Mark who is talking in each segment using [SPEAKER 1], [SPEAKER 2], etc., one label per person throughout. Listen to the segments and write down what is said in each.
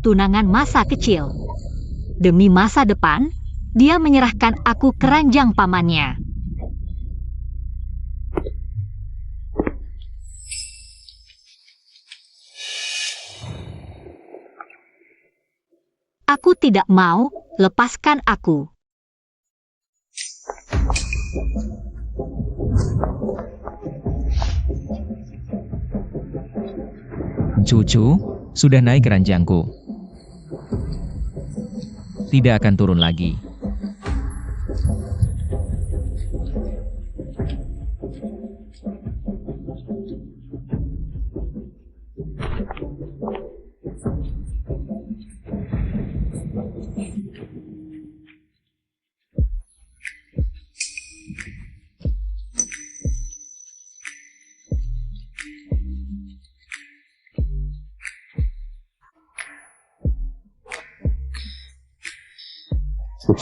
[SPEAKER 1] tunangan masa kecil. Demi masa depan, dia menyerahkan aku ke ranjang pamannya. Aku tidak mau, lepaskan aku.
[SPEAKER 2] Cucu, sudah naik ke ranjangku. Tidak akan turun lagi.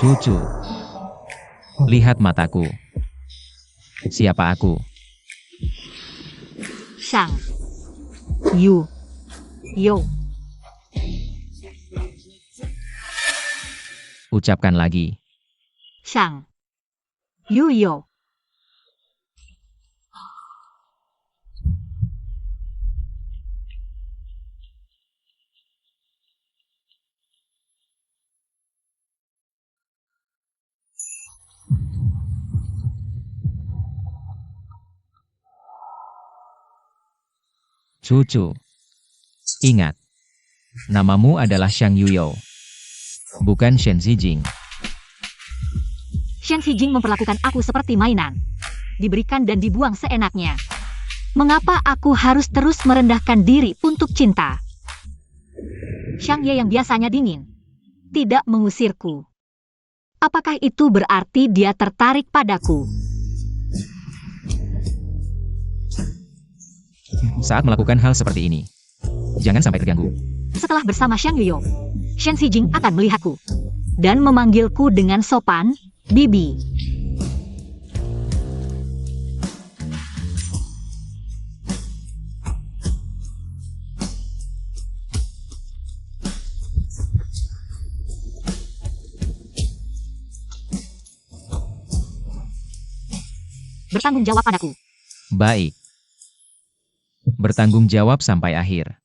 [SPEAKER 2] Cucu, lihat mataku. Siapa aku?
[SPEAKER 1] Shang Yu Yo.
[SPEAKER 2] Ucapkan lagi.
[SPEAKER 1] Shang Yu Yo.
[SPEAKER 2] Cucu, ingat, namamu adalah Shang Yuyo, bukan Shen Zijing.
[SPEAKER 1] Shen Zijing memperlakukan aku seperti mainan. Diberikan dan dibuang seenaknya. Mengapa aku harus terus merendahkan diri untuk cinta? Shang Ye yang biasanya dingin, tidak mengusirku. Apakah itu berarti dia tertarik padaku?
[SPEAKER 2] Saat melakukan hal seperti ini, jangan sampai terganggu.
[SPEAKER 1] Setelah bersama Shang Yuyo, Shen Zijing akan melihatku dan memanggilku dengan sopan, Bibi. Bertanggung jawab padaku.
[SPEAKER 2] Baik. Bertanggung jawab sampai akhir.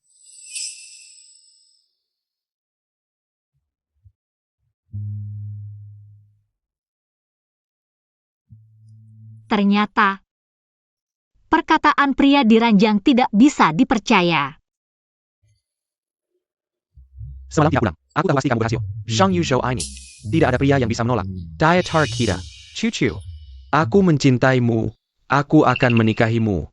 [SPEAKER 1] Ternyata, perkataan pria di ranjang tidak bisa dipercaya.
[SPEAKER 3] Semalam tidak pulang. Aku tahu pasti kamu berhasil. Shang Yu Shou Aini. Tidak ada pria yang bisa menolak. Daya tarik kita. Cucu. Aku mencintaimu. Aku akan menikahimu.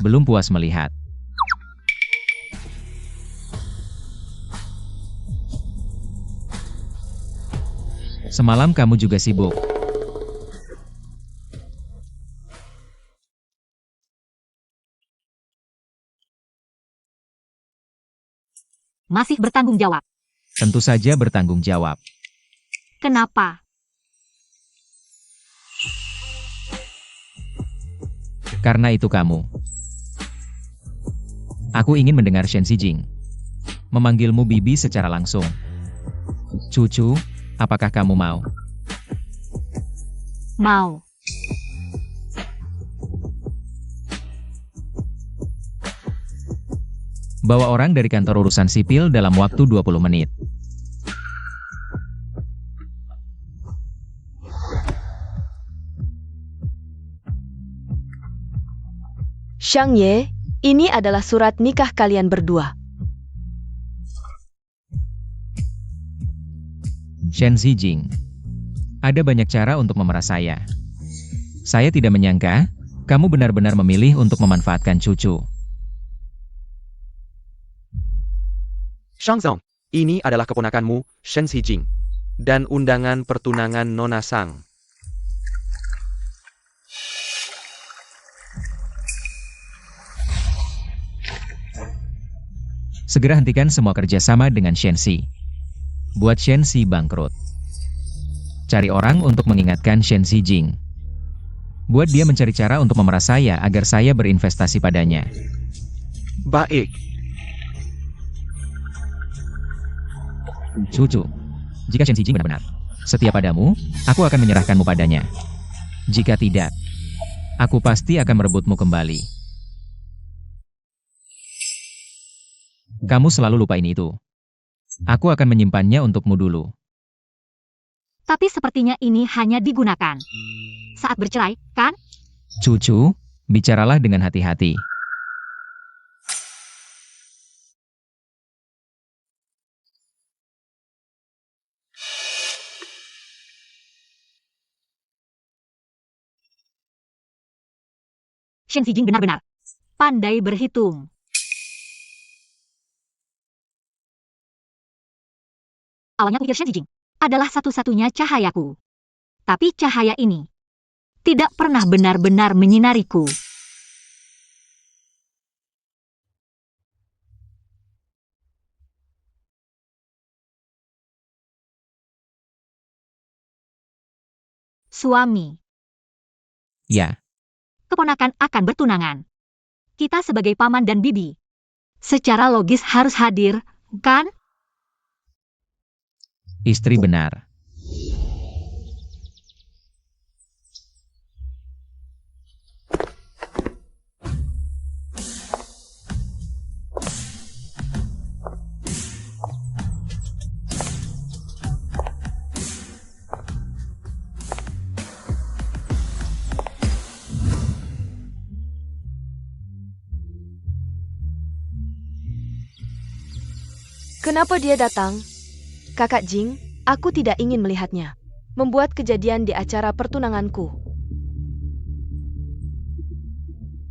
[SPEAKER 2] Belum puas melihat. Semalam kamu juga sibuk.
[SPEAKER 1] Masih bertanggung jawab.
[SPEAKER 2] Tentu saja bertanggung jawab.
[SPEAKER 1] Kenapa?
[SPEAKER 2] Karena itu kamu. Aku ingin mendengar Shen Zijing memanggilmu Bibi secara langsung. Cucu, apakah kamu mau?
[SPEAKER 1] Mau.
[SPEAKER 2] Bawa orang dari kantor urusan sipil dalam waktu 20 menit.
[SPEAKER 4] Shang Ye, ini adalah surat nikah kalian berdua.
[SPEAKER 2] Shen Zijing, Ada banyak cara untuk memeras saya. Saya tidak menyangka, kamu benar-benar memilih untuk memanfaatkan cucu.
[SPEAKER 3] Shang Zong, ini adalah keponakanmu, Shen Xijing. Dan undangan pertunangan Nona Sang.
[SPEAKER 2] Segera hentikan semua kerjasama dengan Shenxi. Buat Shenxi bangkrut. Cari orang untuk mengingatkan Shen Xijing. Buat dia mencari cara untuk memeras saya agar saya berinvestasi padanya.
[SPEAKER 3] Baik.
[SPEAKER 2] Cucu, jika Shen Xijing benar-benar setia padamu, aku akan menyerahkanmu padanya. Jika tidak, aku pasti akan merebutmu kembali. Kamu selalu lupain itu. Aku akan menyimpannya untukmu dulu.
[SPEAKER 1] Tapi sepertinya ini hanya digunakan saat bercerai, kan?
[SPEAKER 2] Cucu, bicaralah dengan hati-hati.
[SPEAKER 1] Shen Xijing benar-benar pandai berhitung. Awalnya kupikir Shen Xijing adalah satu-satunya cahayaku. Tapi cahaya ini tidak pernah benar-benar menyinariku. Suami.
[SPEAKER 2] Ya,
[SPEAKER 1] Keponakan akan bertunangan. Kita sebagai paman dan bibi secara logis harus hadir, kan?
[SPEAKER 2] istri benar.
[SPEAKER 4] Kenapa dia datang? Kakak Jing, aku tidak ingin melihatnya. Membuat kejadian di acara pertunanganku.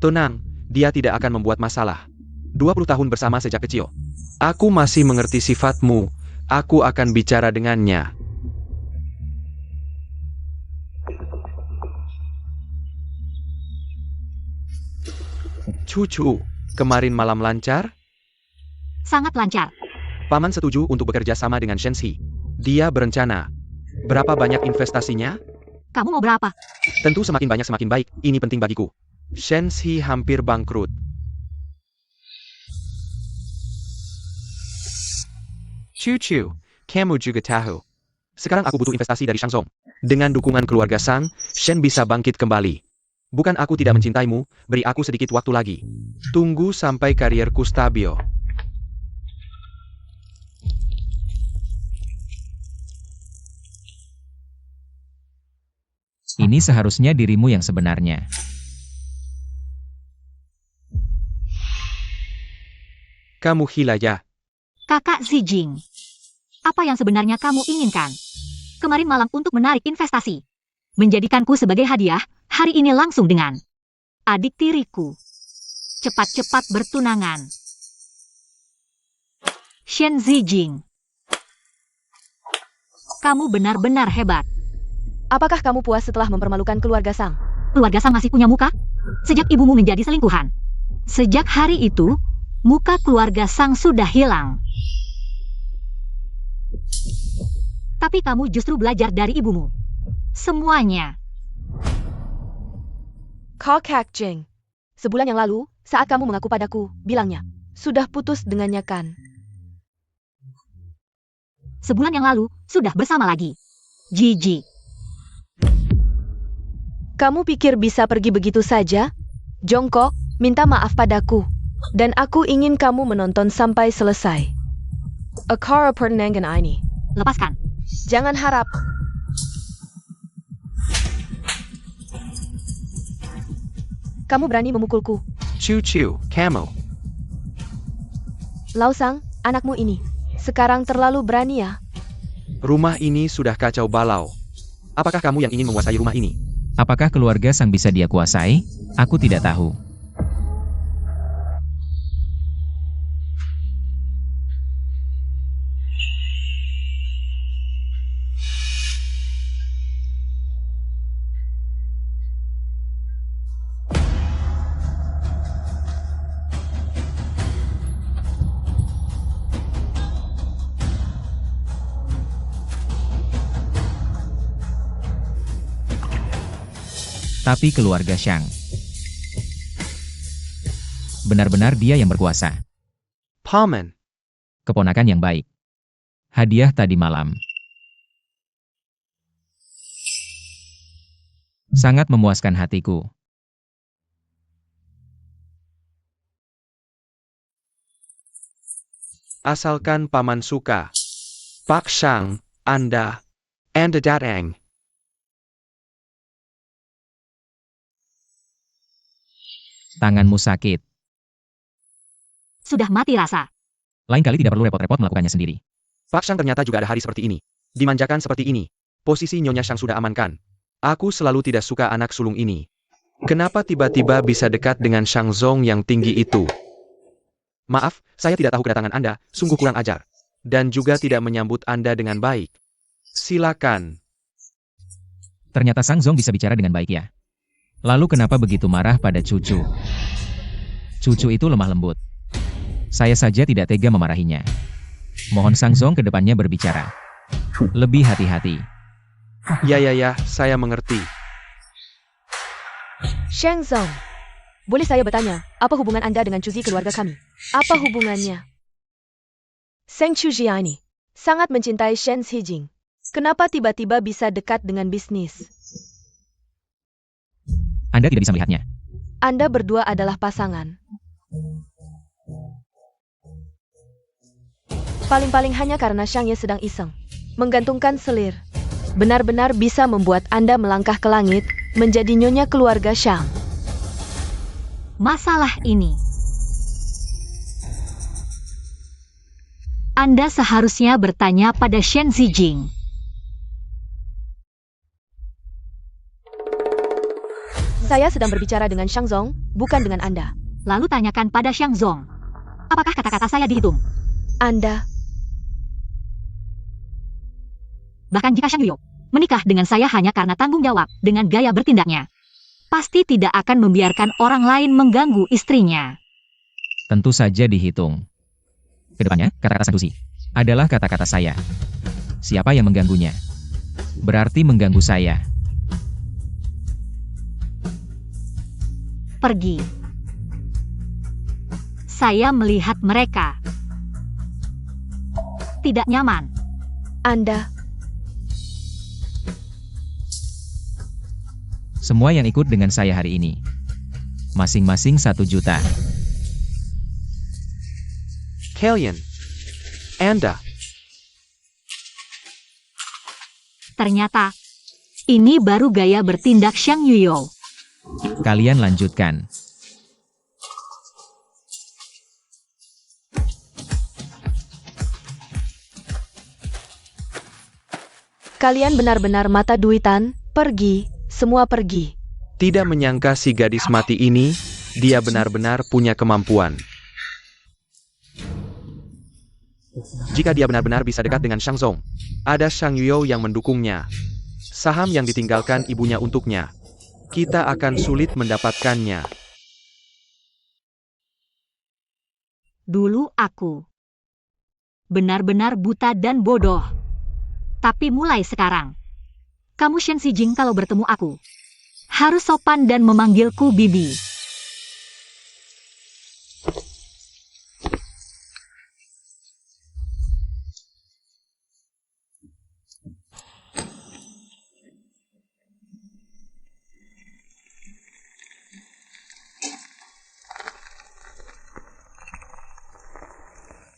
[SPEAKER 3] Tenang, dia tidak akan membuat masalah. 20 tahun bersama sejak kecil. Aku masih mengerti sifatmu. Aku akan bicara dengannya. Cucu, kemarin malam lancar?
[SPEAKER 1] Sangat lancar.
[SPEAKER 3] Paman setuju untuk bekerja sama dengan Shenxi. Dia berencana. Berapa banyak investasinya?
[SPEAKER 1] Kamu mau berapa?
[SPEAKER 3] Tentu semakin banyak semakin baik. Ini penting bagiku. Shenxi hampir bangkrut. Cucu, kamu juga tahu. Sekarang aku butuh investasi dari Shang Zong. Dengan dukungan keluarga Sang, Shen bisa bangkit kembali. Bukan aku tidak mencintaimu, beri aku sedikit waktu lagi. Tunggu sampai karierku stabil.
[SPEAKER 2] Ini seharusnya dirimu yang sebenarnya.
[SPEAKER 3] Kamu gila ya?
[SPEAKER 1] Kakak Xijing. Apa yang sebenarnya kamu inginkan? Kemarin malam untuk menarik investasi. Menjadikanku sebagai hadiah, hari ini langsung dengan adik tiriku. Cepat-cepat bertunangan. Shen Xijing. Kamu benar-benar hebat.
[SPEAKER 4] Apakah kamu puas setelah mempermalukan keluarga Sang?
[SPEAKER 1] Keluarga Sang masih punya muka? Sejak ibumu menjadi selingkuhan. Sejak hari itu, muka keluarga Sang sudah hilang. Tapi kamu justru belajar dari ibumu. Semuanya.
[SPEAKER 4] Kakak Jing. Sebulan yang lalu, saat kamu mengaku padaku, bilangnya, sudah putus dengannya kan?
[SPEAKER 1] Sebulan yang lalu, sudah bersama lagi. Jijik.
[SPEAKER 4] Kamu pikir bisa pergi begitu saja? Jongkok, minta maaf padaku. Dan aku ingin kamu menonton sampai selesai. Akara pertunangan ini.
[SPEAKER 1] Lepaskan.
[SPEAKER 4] Jangan harap. Kamu berani memukulku.
[SPEAKER 3] Cucu, kamu.
[SPEAKER 4] Laosang, anakmu ini. Sekarang terlalu berani ya.
[SPEAKER 3] Rumah ini sudah kacau balau. Apakah kamu yang ingin menguasai rumah ini?
[SPEAKER 2] Apakah keluarga Sang bisa dia kuasai? Aku tidak tahu. Tapi keluarga Shang, benar-benar dia yang berkuasa.
[SPEAKER 3] Paman,
[SPEAKER 2] Keponakan yang baik. Hadiah tadi malam. Sangat memuaskan hatiku.
[SPEAKER 3] asalkan Paman suka. Pak Shang, Anda datang.
[SPEAKER 2] Tanganmu sakit.
[SPEAKER 1] Sudah mati rasa.
[SPEAKER 2] Lain kali tidak perlu repot-repot melakukannya sendiri.
[SPEAKER 3] Pak Shang ternyata juga ada hari seperti ini. Dimanjakan seperti ini. Posisi Nyonya Shang sudah amankan. Aku selalu tidak suka anak sulung ini. Kenapa tiba-tiba bisa dekat dengan Shang Zong yang tinggi itu? Maaf, saya tidak tahu kedatangan Anda, sungguh kurang ajar. Dan juga tidak menyambut Anda dengan baik. Silakan.
[SPEAKER 2] Ternyata Sang Zong bisa bicara dengan baik ya. Lalu kenapa begitu marah pada cucu? Cucu itu lemah lembut. Saya saja tidak tega memarahinya. Mohon Sang Zong ke depannya berbicara. Lebih hati-hati.
[SPEAKER 3] Ya, saya mengerti.
[SPEAKER 4] Shang Zong, boleh saya bertanya, apa hubungan Anda dengan Cuzi keluarga kami? Apa hubungannya? Seng Chujia ini sangat mencintai Shen Xijing. Kenapa tiba-tiba bisa dekat dengan bisnis?
[SPEAKER 2] Anda tidak bisa melihatnya.
[SPEAKER 4] Anda berdua adalah pasangan. Paling-paling hanya karena Shang Ye sedang iseng menggantungkan selir. Benar-benar bisa membuat Anda melangkah ke langit, menjadi nyonya keluarga Shang.
[SPEAKER 1] Masalah ini. Anda seharusnya bertanya pada Shen Zijing.
[SPEAKER 4] Saya sedang berbicara dengan Shang Zong, bukan dengan Anda.
[SPEAKER 1] Lalu tanyakan pada Shang Zong. Apakah kata-kata saya dihitung?
[SPEAKER 4] Anda,
[SPEAKER 1] Bahkan jika Shang Yuyo menikah dengan saya hanya karena tanggung jawab dengan gaya bertindaknya, pasti tidak akan membiarkan orang lain mengganggu istrinya.
[SPEAKER 2] Tentu saja dihitung. Kedepannya, kata-kata Sang Cuzi adalah kata-kata saya. Siapa yang mengganggunya? Berarti mengganggu saya.
[SPEAKER 1] Pergi. Saya melihat mereka. Tidak nyaman.
[SPEAKER 4] Anda,
[SPEAKER 2] Semua yang ikut dengan saya hari ini. Masing-masing 1 juta.
[SPEAKER 3] Kalian. Anda.
[SPEAKER 1] Ternyata, ini baru gaya bertindak Shang Yuyo.
[SPEAKER 2] Kalian lanjutkan.
[SPEAKER 4] kalian benar-benar mata duitan, pergi, semua pergi.
[SPEAKER 3] Tidak menyangka si gadis mati ini, dia benar-benar punya kemampuan. Jika dia benar-benar bisa dekat dengan Shang Zong, ada Shang Yuyo yang mendukungnya. Saham yang ditinggalkan ibunya untuknya. Kita akan sulit mendapatkannya.
[SPEAKER 1] Dulu aku benar-benar buta dan bodoh. Tapi mulai sekarang, kamu Shen Zijing kalau bertemu aku, harus sopan dan memanggilku Bibi.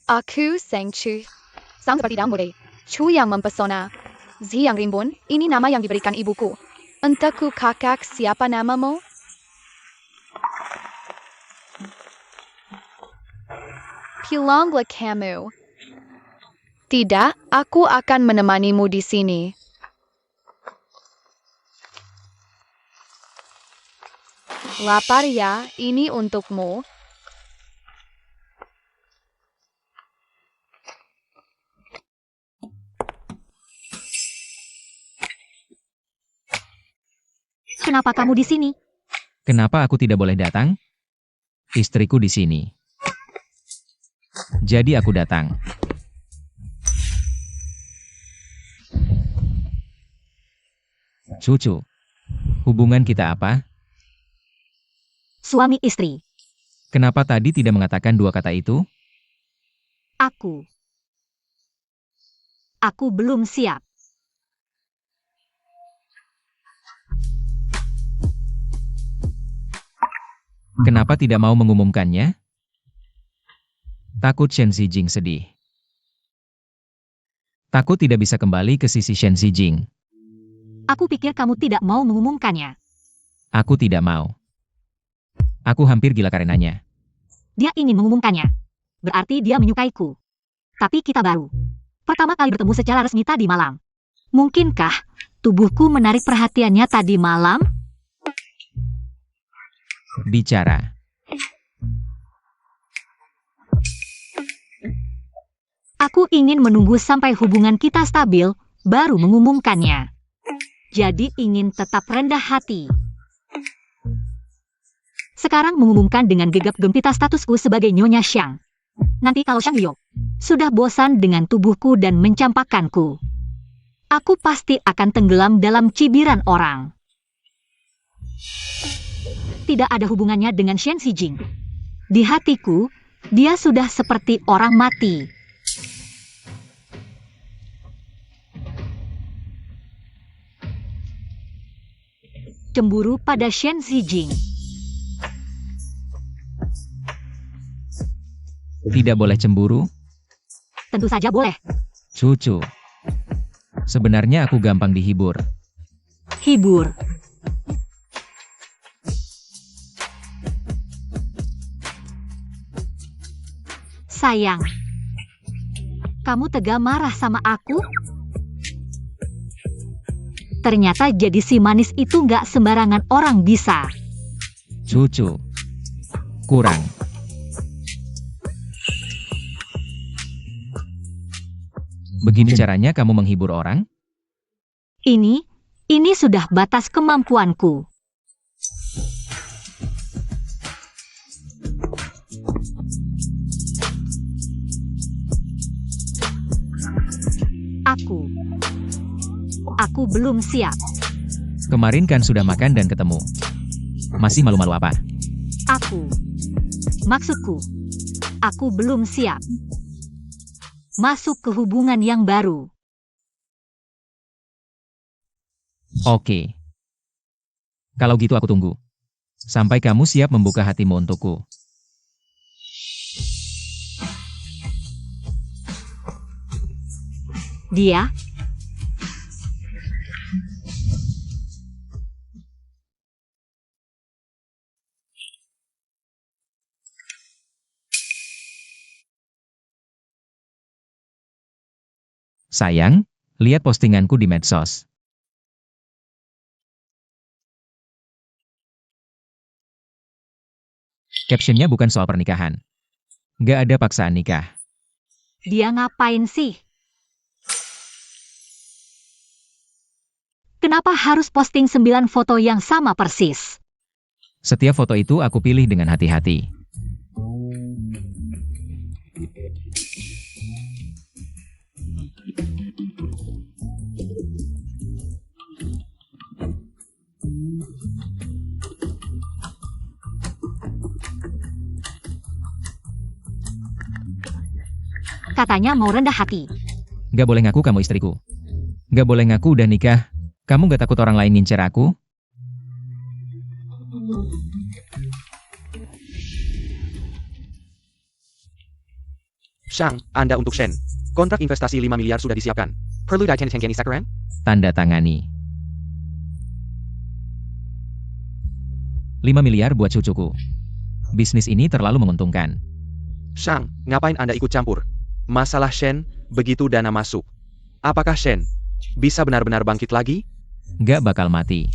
[SPEAKER 5] Aku Seng Chu. Sang seperti Damode. Chu yang mempesona. Zi yang rimbun, ini nama yang diberikan ibuku. Entahku kakak siapa namamu? Pilanglah kamu. Tidak, aku akan menemanimu di sini. Lapar ya, ini untukmu.
[SPEAKER 1] Kenapa kamu di sini?
[SPEAKER 2] Kenapa aku tidak boleh datang? Istriku di sini. Jadi aku datang. Cucu, hubungan kita apa?
[SPEAKER 1] Suami istri.
[SPEAKER 2] Kenapa tadi tidak mengatakan dua kata itu?
[SPEAKER 1] Aku. Aku belum siap.
[SPEAKER 2] Kenapa tidak mau mengumumkannya? Takut Shen Xijing sedih. Takut tidak bisa kembali ke sisi Shen Xijing.
[SPEAKER 1] Aku pikir kamu tidak mau mengumumkannya.
[SPEAKER 2] Aku tidak mau. Aku hampir gila karenanya.
[SPEAKER 1] Dia ingin mengumumkannya. Berarti dia menyukaiku. Tapi kita baru pertama kali bertemu secara resmi tadi malam. Mungkinkah tubuhku menarik perhatiannya tadi malam?
[SPEAKER 2] Bicara.
[SPEAKER 1] Aku ingin menunggu sampai hubungan kita stabil, baru mengumumkannya. Jadi ingin tetap rendah hati. Sekarang mengumumkan dengan gegap gempita statusku sebagai Nyonya Xiang. Nanti kalau Xiang Liu sudah bosan dengan tubuhku dan mencampakkanku, aku pasti akan tenggelam dalam cibiran orang. Tidak ada hubungannya dengan Shen Xijing. Di hatiku, dia sudah seperti orang mati. Cemburu pada Shen Xijing.
[SPEAKER 2] Tidak boleh cemburu?
[SPEAKER 1] Tentu saja boleh.
[SPEAKER 2] Cucu. Sebenarnya aku gampang dihibur.
[SPEAKER 1] Hibur. Sayang, kamu tega marah sama aku? Ternyata jadi si manis itu nggak sembarangan orang bisa.
[SPEAKER 2] Cucu. Kurang. Begini caranya kamu menghibur orang?
[SPEAKER 1] Ini sudah batas kemampuanku. Aku belum siap.
[SPEAKER 2] Kemarin kan sudah makan dan ketemu. Masih malu-malu apa?
[SPEAKER 1] Maksudku, aku belum siap masuk ke hubungan yang baru.
[SPEAKER 2] Oke. Kalau gitu aku tunggu. Sampai kamu siap membuka hatimu untukku.
[SPEAKER 1] Dia
[SPEAKER 2] Sayang, lihat postinganku di medsos. Captionnya bukan soal pernikahan. Gak ada paksaan nikah.
[SPEAKER 1] Dia ngapain sih? Kenapa harus posting 9 foto yang sama persis?
[SPEAKER 2] Setiap foto itu aku pilih dengan hati-hati.
[SPEAKER 1] Katanya mau rendah hati.
[SPEAKER 2] Gak boleh ngaku kamu istriku. Gak boleh ngaku udah nikah. Kamu gak takut orang lain ngincer aku?
[SPEAKER 3] Xiang, Anda untuk Shen. Kontrak investasi 5 miliar sudah disiapkan. Perlu ditangani sekarang?
[SPEAKER 2] Tanda tangani. 5 miliar buat cucuku. Bisnis ini terlalu menguntungkan.
[SPEAKER 3] Xiang, ngapain Anda ikut campur? Masalah Shen, begitu dana masuk. Apakah Shen bisa benar-benar bangkit lagi?
[SPEAKER 2] Gak bakal mati.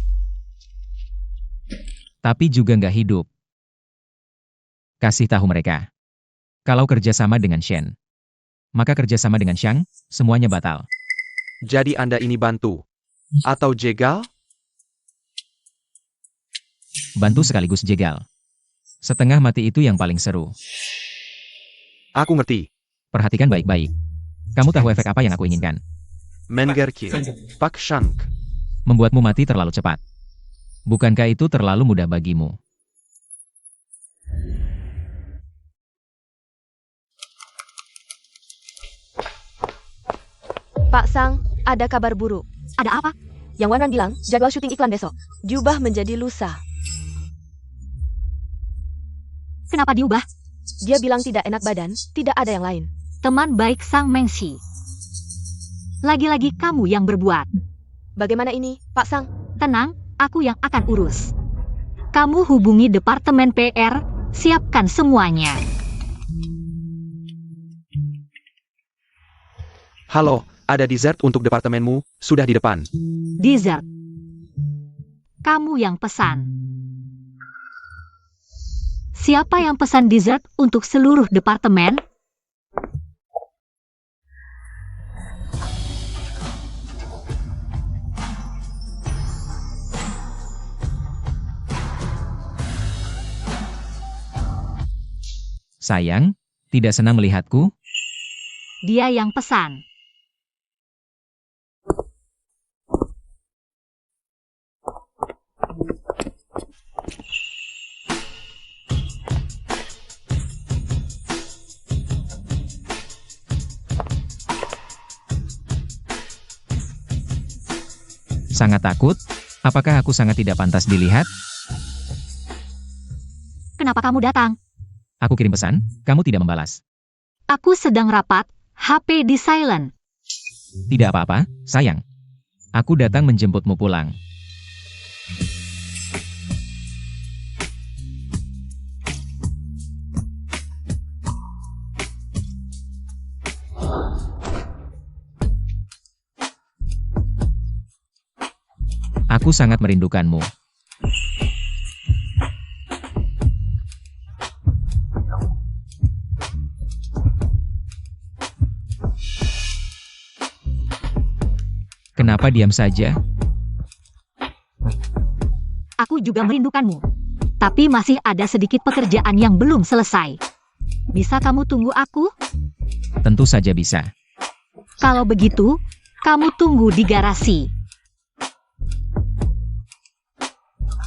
[SPEAKER 2] tapi juga nggak hidup. Kasih tahu mereka. Kalau kerjasama dengan Shen, maka kerjasama dengan Xiang, semuanya batal.
[SPEAKER 3] Jadi Anda ini bantu? Atau jegal?
[SPEAKER 2] Bantu sekaligus jegal. Setengah mati itu yang paling seru.
[SPEAKER 3] Aku ngerti.
[SPEAKER 2] Perhatikan baik-baik. Kamu tahu efek apa yang aku inginkan?
[SPEAKER 3] Mengerti. Pak Shank.
[SPEAKER 2] Membuatmu mati terlalu cepat. Bukankah itu terlalu mudah bagimu?
[SPEAKER 4] Pak Sang, ada kabar buruk.
[SPEAKER 1] Ada apa?
[SPEAKER 4] Yang Wan Ran bilang, jadwal syuting iklan besok diubah menjadi lusa.
[SPEAKER 1] Kenapa diubah?
[SPEAKER 4] Dia bilang tidak enak badan, tidak ada yang lain.
[SPEAKER 1] Teman baik Sang Mengshi. Lagi-lagi kamu yang berbuat.
[SPEAKER 4] Bagaimana ini, Pak Sang?
[SPEAKER 1] Tenang, aku yang akan urus. Kamu hubungi Departemen PR, siapkan semuanya.
[SPEAKER 3] Halo, ada dessert untuk departemenmu, sudah di depan.
[SPEAKER 1] Dessert. Kamu yang pesan. Siapa yang pesan dessert untuk seluruh departemen?
[SPEAKER 2] Sayang, tidak senang melihatku?
[SPEAKER 1] Dia yang pesan.
[SPEAKER 2] Sangat takut? Apakah aku sangat tidak pantas dilihat?
[SPEAKER 1] Kenapa kamu datang?
[SPEAKER 2] Aku kirim pesan, kamu tidak membalas.
[SPEAKER 1] Aku sedang rapat, HP di silent.
[SPEAKER 2] Tidak apa-apa, sayang. Aku datang menjemputmu pulang. Aku sangat merindukanmu. Kenapa diam saja?
[SPEAKER 1] Aku juga merindukanmu. Tapi masih ada sedikit pekerjaan yang belum selesai. Bisa kamu tunggu aku?
[SPEAKER 2] Tentu saja bisa.
[SPEAKER 1] Kalau begitu, kamu tunggu di garasi.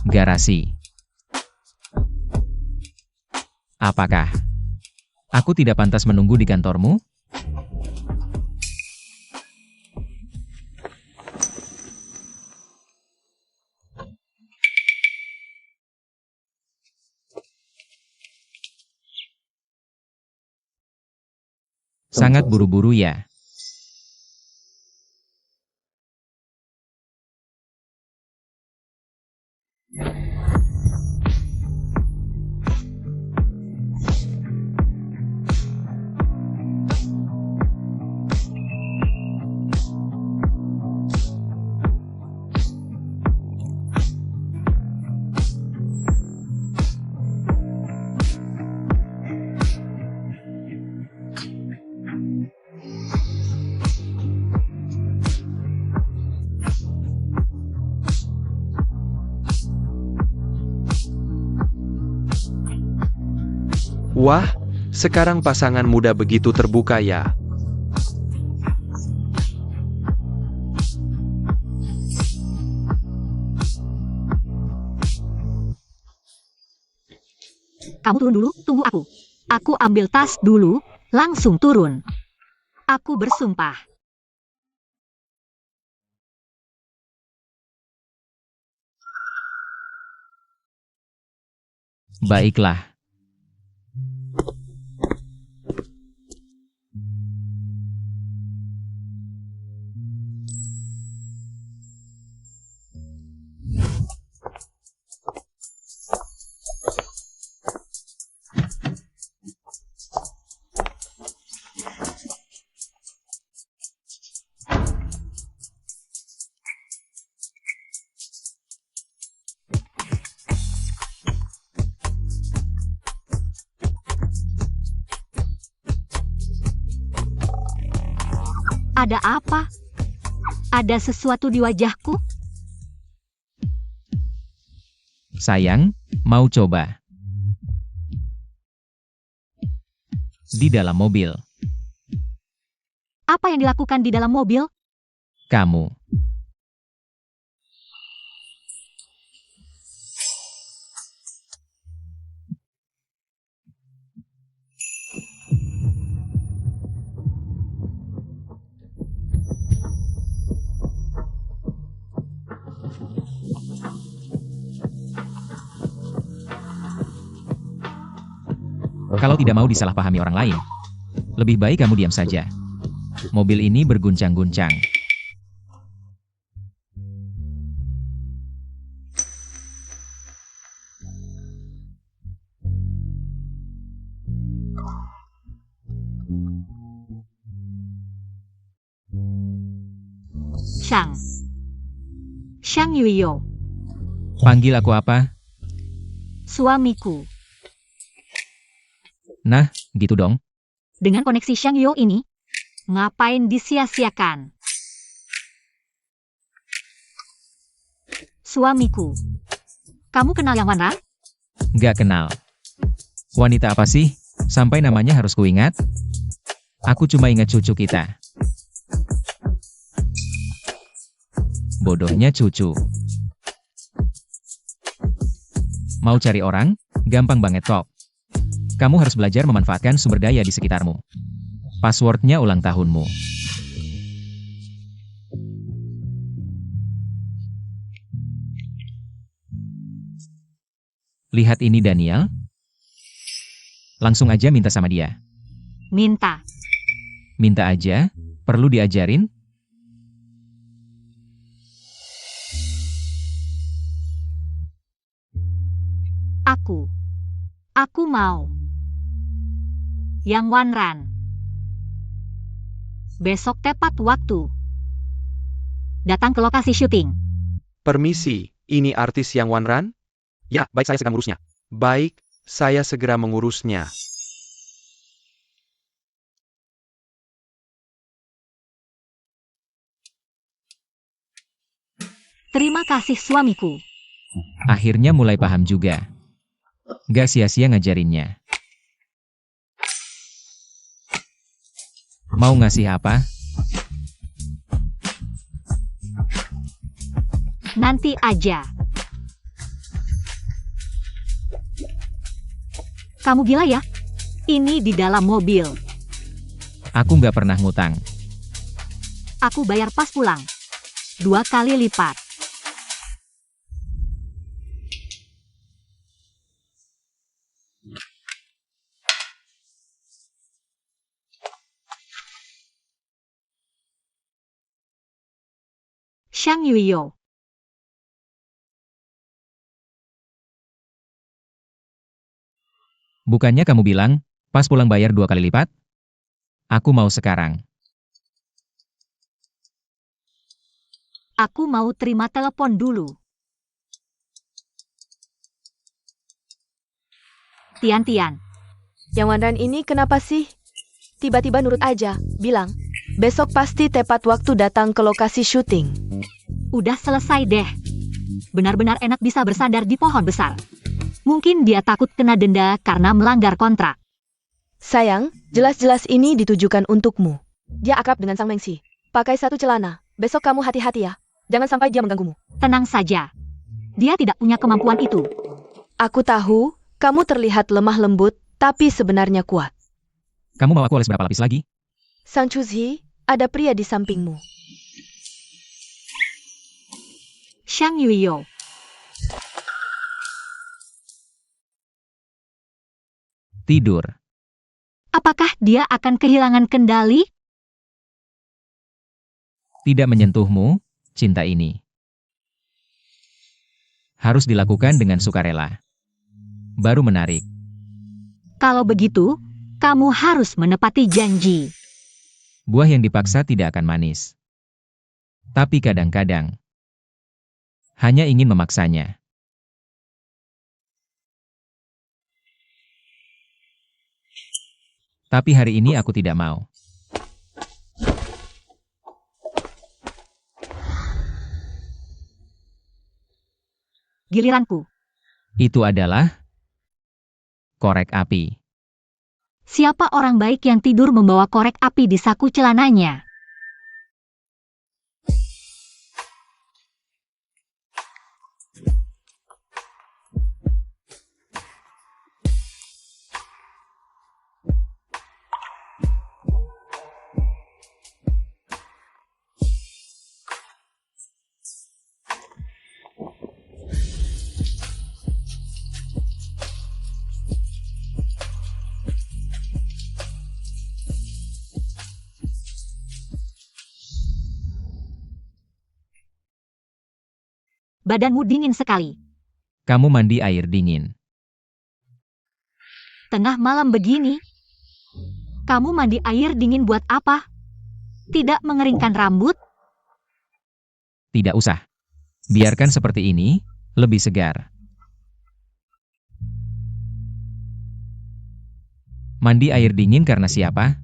[SPEAKER 2] Garasi. Apakah aku tidak pantas menunggu di kantormu? Sangat buru-buru ya.
[SPEAKER 3] Wah, sekarang pasangan muda begitu terbuka ya.
[SPEAKER 1] Kamu turun dulu, tunggu aku. Aku ambil tas dulu, langsung turun. Aku bersumpah.
[SPEAKER 2] Baiklah.
[SPEAKER 1] Ada apa? Ada sesuatu di wajahku?
[SPEAKER 2] Sayang, mau coba? Di dalam mobil.
[SPEAKER 1] Apa yang dilakukan di dalam mobil?
[SPEAKER 2] Kamu. Kalau tidak mau disalahpahami orang lain, lebih baik kamu diam saja. Mobil ini berguncang-guncang.
[SPEAKER 1] Shang Yuyo,
[SPEAKER 2] Panggil aku apa?
[SPEAKER 1] suamiku.
[SPEAKER 2] Nah, gitu dong.
[SPEAKER 1] Dengan koneksi Shang Yuyo ini, ngapain disia-siakan? Suamiku. Kamu kenal Yang Wanran?
[SPEAKER 2] Gak kenal. Wanita apa sih? Sampai namanya harus kuingat? Aku cuma ingat cucu kita. Bodohnya cucu. Mau cari orang? Gampang banget kok. Kamu harus belajar memanfaatkan sumber daya di sekitarmu. Passwordnya ulang tahunmu. Lihat ini Daniel. Langsung aja minta sama dia.
[SPEAKER 1] Minta.
[SPEAKER 2] Minta aja, perlu diajarin?
[SPEAKER 1] Aku mau. Yang Wanran. Besok tepat waktu. Datang ke lokasi syuting.
[SPEAKER 3] Permisi, ini artis Yang Wanran? Ya, baik, saya segera mengurusnya. Baik, saya segera mengurusnya.
[SPEAKER 1] Terima kasih suamiku.
[SPEAKER 2] Akhirnya mulai paham juga. Gak sia-sia ngajarinnya. Mau ngasih apa?
[SPEAKER 1] Nanti aja. Kamu gila ya? Ini di dalam mobil.
[SPEAKER 2] Aku nggak pernah ngutang.
[SPEAKER 1] Aku bayar pas pulang. 2 kali lipat. Shang Yuyo.
[SPEAKER 2] Bukannya kamu bilang, pas pulang bayar 2 kali lipat? Aku mau sekarang.
[SPEAKER 1] Aku mau terima telepon dulu. Tian.
[SPEAKER 4] Yang Wanran ini kenapa sih? Tiba-tiba nurut aja, bilang, besok pasti tepat waktu datang ke lokasi syuting.
[SPEAKER 1] Udah selesai deh. Benar-benar enak bisa bersandar di pohon besar. Mungkin dia takut kena denda karena melanggar kontrak.
[SPEAKER 4] Sayang, jelas-jelas ini ditujukan untukmu. Dia akrab dengan Sang Mengsi. Pakai satu celana. Besok kamu hati-hati ya. Jangan sampai dia mengganggumu.
[SPEAKER 1] Tenang saja. Dia tidak punya kemampuan itu.
[SPEAKER 4] Aku tahu, kamu terlihat lemah lembut, tapi sebenarnya kuat.
[SPEAKER 2] Kamu mau aku oles berapa lapis lagi?
[SPEAKER 4] Sang Chuzhi, ada pria di sampingmu.
[SPEAKER 1] Shang Yuyo.
[SPEAKER 2] Tidur.
[SPEAKER 1] Apakah dia akan kehilangan kendali?
[SPEAKER 2] Tidak menyentuhmu, cinta ini. Harus dilakukan dengan sukarela. Baru menarik.
[SPEAKER 1] Kalau begitu, kamu harus menepati janji.
[SPEAKER 2] Buah yang dipaksa tidak akan manis. Tapi kadang-kadang, hanya ingin memaksanya. Tapi hari ini aku tidak mau.
[SPEAKER 1] Giliranku.
[SPEAKER 2] Itu adalah korek api.
[SPEAKER 1] Siapa orang baik yang tidur membawa korek api di saku celananya? Badanmu dingin sekali.
[SPEAKER 2] Kamu mandi air dingin.
[SPEAKER 1] Tengah malam begini. Kamu mandi air dingin buat apa? Tidak mengeringkan rambut?
[SPEAKER 2] Tidak usah. Biarkan seperti ini, lebih segar. Mandi air dingin karena siapa?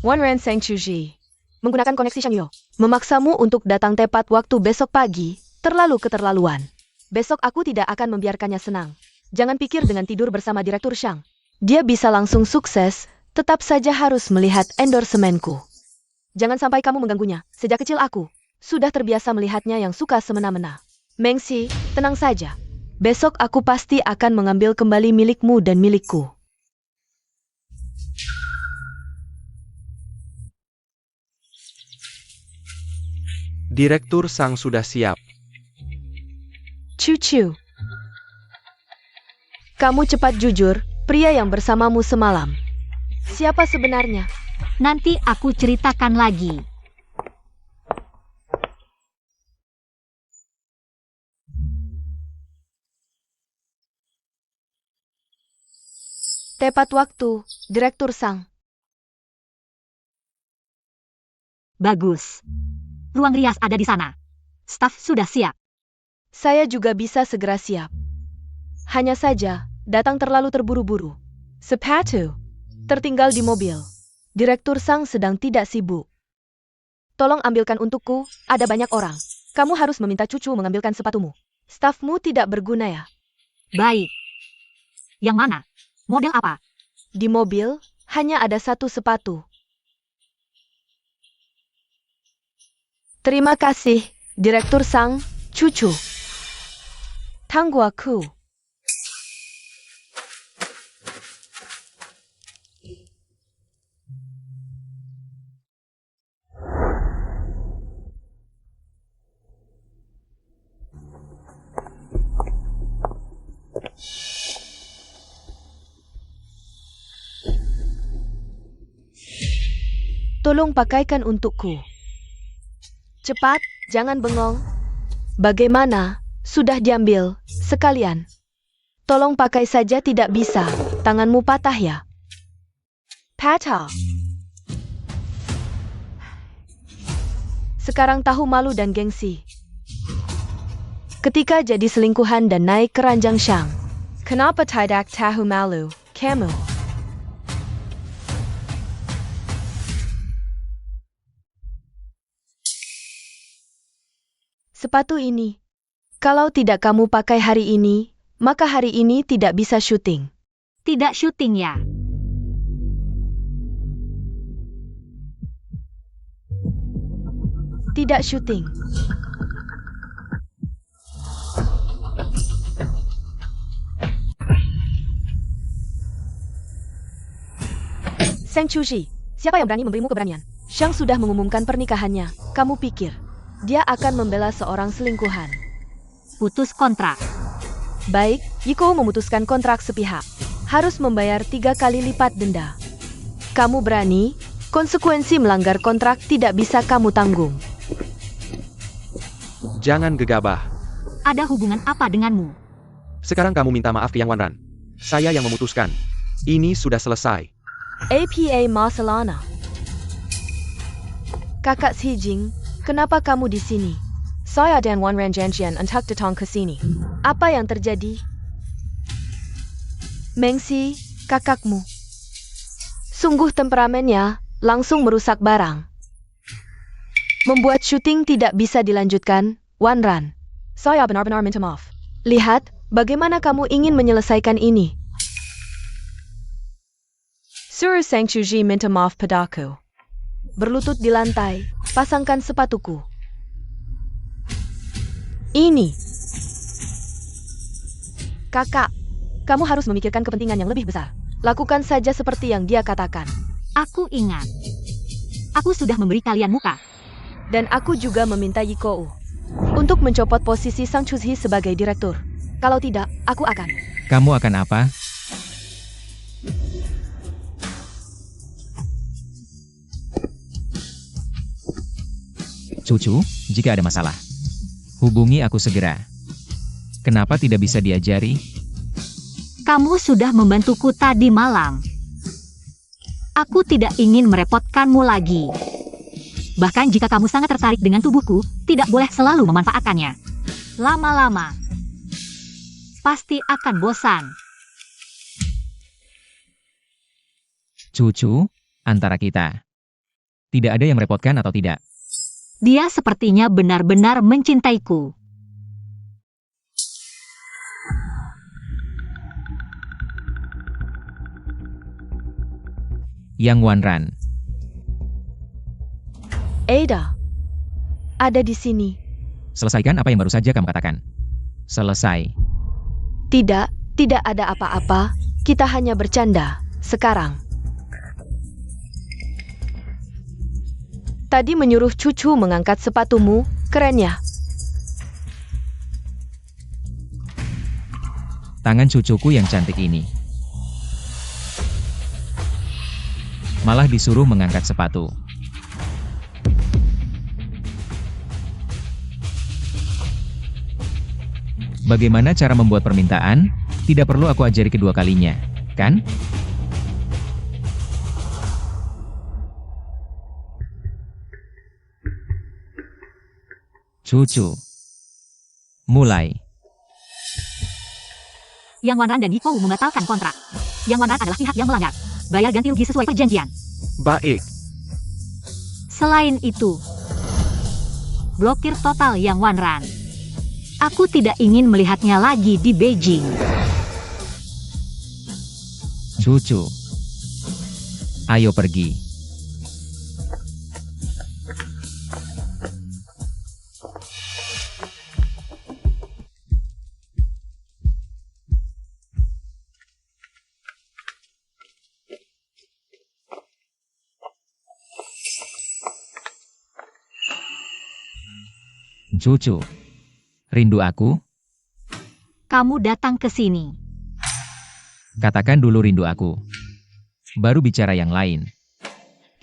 [SPEAKER 4] Wanren Seng Chuji. Menggunakan koneksi Shangyo. Memaksamu untuk datang tepat waktu besok pagi, terlalu keterlaluan. Besok aku tidak akan membiarkannya senang. Jangan pikir dengan tidur bersama Direktur Shang. Dia bisa langsung sukses, tetap saja harus melihat endorsemenku. Jangan sampai kamu mengganggunya. Sejak kecil aku sudah terbiasa melihatnya yang suka semena-mena. Mengxi, tenang saja. Besok aku pasti akan mengambil kembali milikmu dan milikku.
[SPEAKER 3] Direktur Sang sudah siap.
[SPEAKER 4] Cucu. Kamu cepat jujur, pria yang bersamamu semalam. Siapa sebenarnya?
[SPEAKER 1] Nanti aku ceritakan lagi.
[SPEAKER 4] Tepat waktu, Direktur Sang.
[SPEAKER 1] Bagus. Ruang rias ada di sana. Staf sudah siap.
[SPEAKER 4] Saya juga bisa segera siap. Hanya saja, datang terlalu terburu-buru. Sepatu tertinggal di mobil. Direktur Sang sedang tidak sibuk. Tolong ambilkan untukku, ada banyak orang. Kamu harus meminta cucu mengambilkan sepatumu. Stafmu tidak berguna ya?
[SPEAKER 1] Baik. Yang mana? Model apa?
[SPEAKER 4] Di mobil, hanya ada satu sepatu. Terima kasih, Direktur Sang, cucu. Tangguh aku. Tolong pakaikan untukku. Cepat, jangan bengong. Bagaimana? Sudah diambil, sekalian. Tolong pakai saja tidak bisa, tanganmu patah ya. Patah. Sekarang tahu malu dan gengsi. Ketika jadi selingkuhan dan naik ke ranjang Shang. Kenapa tidak tahu malu, kamu? Sepatu ini. Kalau tidak kamu pakai hari ini, maka hari ini tidak bisa syuting.
[SPEAKER 1] Tidak syuting ya?
[SPEAKER 4] Tidak syuting. Seng Chuji, siapa yang berani memberimu keberanian? Shang sudah mengumumkan pernikahannya. Kamu pikir dia akan membela seorang selingkuhan?
[SPEAKER 1] Putus kontrak.
[SPEAKER 4] Baik, Yiko memutuskan kontrak sepihak. Harus membayar 3 kali lipat denda. Kamu berani? Konsekuensi melanggar kontrak tidak bisa kamu tanggung.
[SPEAKER 3] Jangan gegabah.
[SPEAKER 1] Ada hubungan apa denganmu?
[SPEAKER 3] Sekarang kamu minta maaf ke Yang Wanran. Saya yang memutuskan. Ini sudah selesai.
[SPEAKER 4] APA Masalana. Kakak Xijing, kenapa kamu di sini? Saya dan Wanran Janjian untuk datang ke sini. Apa yang terjadi? Mengxi, kakakmu. Sungguh temperamennya, langsung merusak barang. Membuat syuting tidak bisa dilanjutkan, Wan Ran, saya benar-benar minta maaf. Lihat, bagaimana kamu ingin menyelesaikan ini. Suruh Sang Chuji minta maaf padaku. Berlutut di lantai, pasangkan sepatuku. Ini. Kakak, kamu harus memikirkan kepentingan yang lebih besar. Lakukan saja seperti yang dia katakan.
[SPEAKER 1] Aku ingat. Aku sudah memberi kalian muka.
[SPEAKER 4] Dan aku juga meminta Yikou untuk mencopot posisi Sang Chuji sebagai direktur. Kalau tidak, aku akan.
[SPEAKER 2] Kamu akan apa? Cucu, jika ada masalah, hubungi aku segera. Kenapa tidak bisa diajari?
[SPEAKER 1] Kamu sudah membantuku tadi malam. Aku tidak ingin merepotkanmu lagi. Bahkan jika kamu sangat tertarik dengan tubuhku, tidak boleh selalu memanfaatkannya. Lama-lama, pasti akan bosan.
[SPEAKER 2] Cucu, antara kita. Tidak ada yang merepotkan atau tidak?
[SPEAKER 1] Dia sepertinya benar-benar mencintaiku.
[SPEAKER 2] Yang Wan Ran.
[SPEAKER 4] Ada. Ada di sini.
[SPEAKER 2] Selesaikan apa yang baru saja kamu katakan. Selesai.
[SPEAKER 4] Tidak ada apa-apa. Kita hanya bercanda. Sekarang. Tadi menyuruh cucu mengangkat sepatumu, keren ya?
[SPEAKER 2] Tangan cucuku yang cantik ini. Malah disuruh mengangkat sepatu. Bagaimana cara membuat permintaan? Tidak perlu aku ajari kedua kalinya, kan? Cucu. Mulai.
[SPEAKER 1] Yang Wan Ran dan Yikou membatalkan kontrak. Yang Wan Ran adalah pihak yang melanggar. Bayar ganti rugi sesuai perjanjian.
[SPEAKER 3] Baik.
[SPEAKER 1] Selain itu, blokir total Yang Wan Ran. Aku tidak ingin melihatnya lagi di Beijing.
[SPEAKER 2] Cucu. Ayo pergi. Cucu. Rindu aku?
[SPEAKER 1] Kamu datang ke sini.
[SPEAKER 2] Katakan dulu rindu aku. Baru bicara yang lain.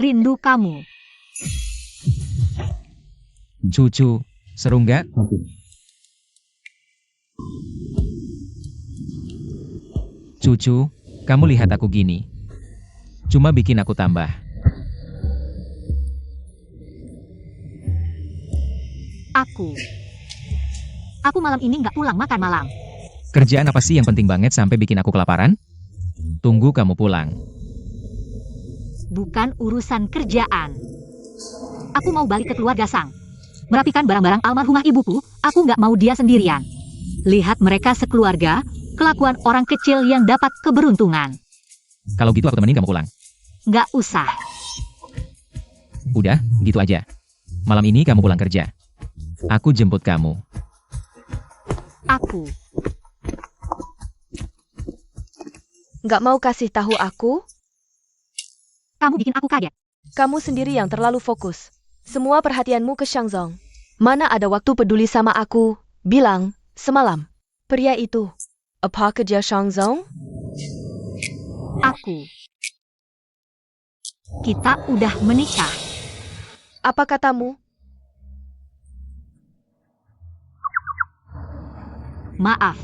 [SPEAKER 1] Rindu kamu.
[SPEAKER 2] Cucu, seru nggak? Cucu, kamu lihat aku gini. Cuma bikin aku tambah.
[SPEAKER 1] Aku malam ini nggak pulang makan malam.
[SPEAKER 2] Kerjaan apa sih yang penting banget sampai bikin aku kelaparan? Tunggu kamu pulang.
[SPEAKER 1] Bukan urusan kerjaan. Aku mau balik ke keluarga Sang. Merapikan barang-barang almarhumah ibuku, aku nggak mau dia sendirian. Lihat mereka sekeluarga, kelakuan orang kecil yang dapat keberuntungan.
[SPEAKER 2] Kalau gitu aku temenin kamu pulang.
[SPEAKER 1] Nggak usah.
[SPEAKER 2] Udah, gitu aja. Malam ini kamu pulang kerja. Aku jemput kamu.
[SPEAKER 1] Aku.
[SPEAKER 4] Nggak mau kasih tahu aku?
[SPEAKER 1] Kamu bikin aku kaget.
[SPEAKER 4] Kamu sendiri yang terlalu fokus. Semua perhatianmu ke Shangzong. Mana ada waktu peduli sama aku? Bilang, semalam. Pria itu. Apa kerja Shangzong?
[SPEAKER 1] Aku. Kita udah menikah.
[SPEAKER 4] Apa katamu?
[SPEAKER 1] Maaf.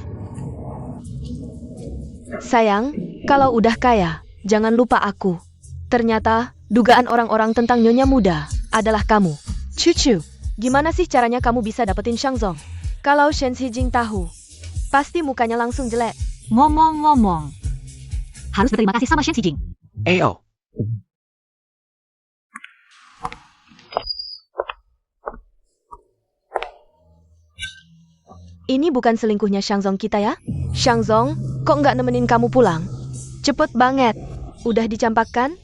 [SPEAKER 4] Sayang, kalau udah kaya, jangan lupa aku. Ternyata, dugaan orang-orang tentang Nyonya Muda adalah kamu. Cucu, gimana sih caranya kamu bisa dapetin Shangzong? Kalau Shen Xijing tahu, pasti mukanya langsung jelek.
[SPEAKER 1] Ngomong-ngomong, harus berterima kasih sama Shen Xijing.
[SPEAKER 3] Ayo.
[SPEAKER 4] Ini bukan selingkuhnya Shangzong kita ya? Shangzong, kok nggak nemenin kamu pulang? Cepet banget. Udah dicampakkan?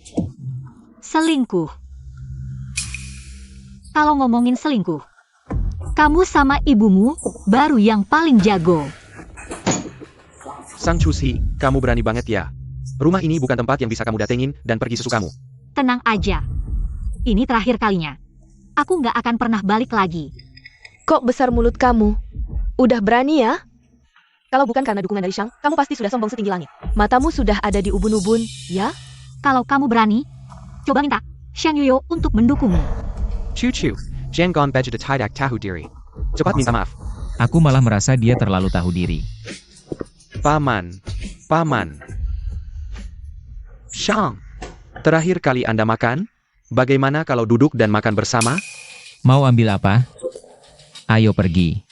[SPEAKER 1] Selingkuh. Kalau ngomongin selingkuh, kamu sama ibumu baru yang paling jago.
[SPEAKER 3] Sang Chuzi, kamu berani banget ya. Rumah ini bukan tempat yang bisa kamu datengin dan pergi sesukamu.
[SPEAKER 1] Tenang aja. Ini terakhir kalinya. Aku nggak akan pernah balik lagi.
[SPEAKER 4] Kok besar mulut kamu? Udah berani ya? Kalau bukan karena dukungan dari Shang, kamu pasti sudah sombong setinggi langit. Matamu sudah ada di ubun-ubun, ya?
[SPEAKER 1] Kalau kamu berani, coba minta Shang Yuyo untuk mendukungmu.
[SPEAKER 3] Chu, jangan baju de tidak tahu diri. Cepat minta maaf.
[SPEAKER 2] Aku malah merasa dia terlalu tahu diri.
[SPEAKER 3] Paman. Shang, terakhir kali Anda makan? Bagaimana kalau duduk dan makan bersama?
[SPEAKER 2] Mau ambil apa? Ayo pergi.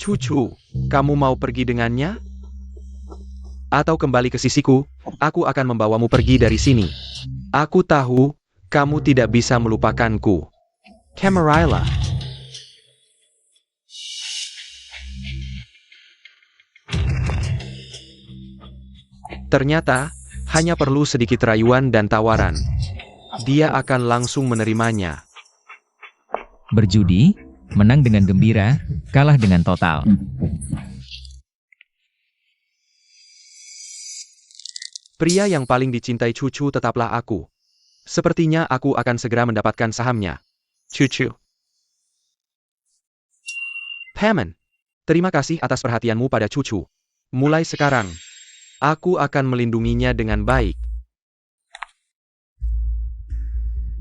[SPEAKER 3] Cucu, kamu mau pergi dengannya? Atau kembali ke sisiku, aku akan membawamu pergi dari sini. Aku tahu, kamu tidak bisa melupakanku. Camarilla. Ternyata, hanya perlu sedikit rayuan dan tawaran. Dia akan langsung menerimanya.
[SPEAKER 2] Berjudi, menang dengan gembira, kalah dengan total.
[SPEAKER 3] Pria yang paling dicintai Cucu tetaplah aku. Sepertinya aku akan segera mendapatkan sahamnya. Cucu. Paman, terima kasih atas perhatianmu pada Cucu. Mulai sekarang, aku akan melindunginya dengan baik.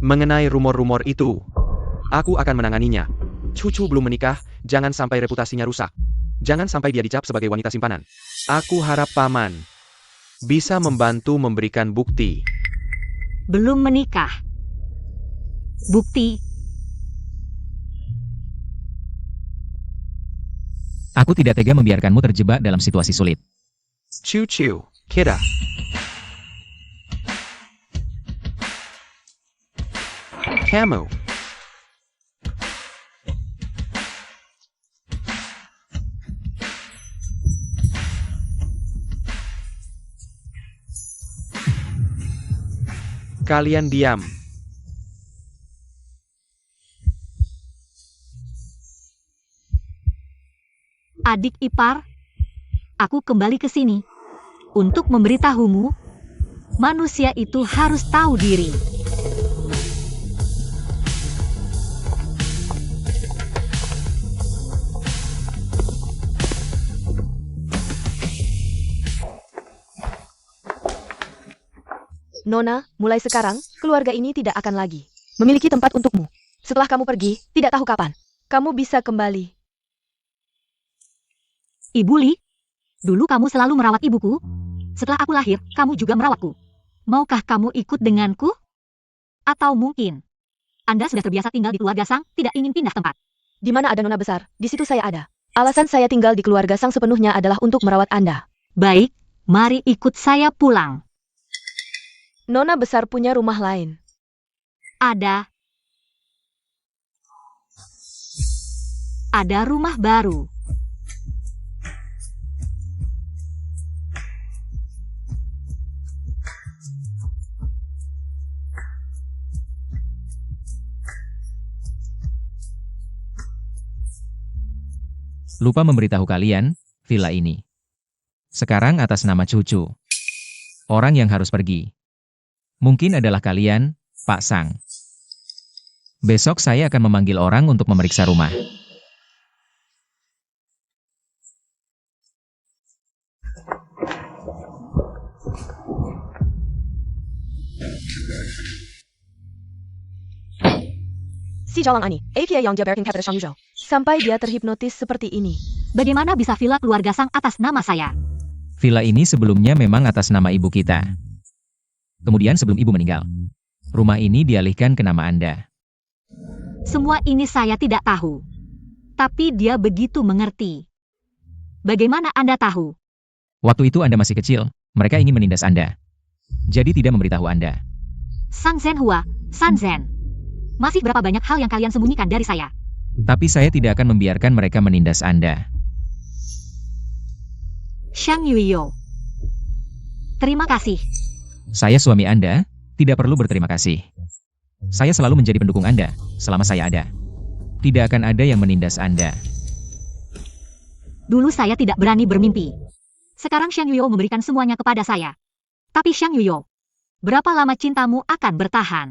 [SPEAKER 3] Mengenai rumor-rumor itu, aku akan menanganinya. Cucu belum menikah, jangan sampai reputasinya rusak. Jangan sampai dia dicap sebagai wanita simpanan. Aku harap Paman bisa membantu memberikan bukti.
[SPEAKER 1] Belum menikah. Bukti.
[SPEAKER 2] Aku tidak tega membiarkanmu terjebak dalam situasi sulit.
[SPEAKER 3] Cucu, kita. Kamu. Kalian diam.
[SPEAKER 1] Adik ipar, aku kembali ke sini untuk memberitahumu, manusia itu harus tahu diri.
[SPEAKER 4] Nona, mulai sekarang, keluarga ini tidak akan lagi memiliki tempat untukmu. Setelah kamu pergi, tidak tahu kapan, kamu bisa kembali.
[SPEAKER 1] Ibu Li, dulu kamu selalu merawat ibuku. Setelah aku lahir, kamu juga merawatku. Maukah kamu ikut denganku? Atau mungkin Anda sudah terbiasa tinggal di keluarga Sang, tidak ingin pindah tempat?
[SPEAKER 4] Di mana ada nona besar, di situ saya ada. Alasan saya tinggal di keluarga Sang sepenuhnya adalah untuk merawat Anda.
[SPEAKER 1] Baik, mari ikut saya pulang.
[SPEAKER 4] Nona besar punya rumah lain.
[SPEAKER 1] Ada rumah baru.
[SPEAKER 2] Lupa memberitahu kalian, villa ini sekarang atas nama Cucu. Orang yang harus pergi mungkin adalah kalian, Pak Sang. Besok saya akan memanggil orang untuk memeriksa rumah.
[SPEAKER 4] Si Jalang Ani, aka yang dia berking kepada Shang Yuzhou. Sampai dia terhipnotis seperti ini.
[SPEAKER 1] Bagaimana bisa villa keluarga Sang atas nama saya?
[SPEAKER 2] Villa ini sebelumnya memang atas nama ibu kita. Kemudian sebelum ibu meninggal, rumah ini dialihkan ke nama Anda.
[SPEAKER 1] Semua ini saya tidak tahu. Tapi dia begitu mengerti. Bagaimana Anda tahu?
[SPEAKER 2] Waktu itu Anda masih kecil, mereka ingin menindas Anda. Jadi tidak memberitahu Anda.
[SPEAKER 1] Sang Zhenhua, San Zhen. Masih berapa banyak hal yang kalian sembunyikan dari saya?
[SPEAKER 2] Tapi saya tidak akan membiarkan mereka menindas Anda.
[SPEAKER 1] Xiang Yuyo. Terima kasih.
[SPEAKER 2] Saya suami Anda, tidak perlu berterima kasih. Saya selalu menjadi pendukung Anda, selama saya ada. Tidak akan ada yang menindas Anda.
[SPEAKER 1] Dulu saya tidak berani bermimpi. Sekarang Xiang Yuyo memberikan semuanya kepada saya. Tapi Xiang Yuyo, berapa lama cintamu akan bertahan?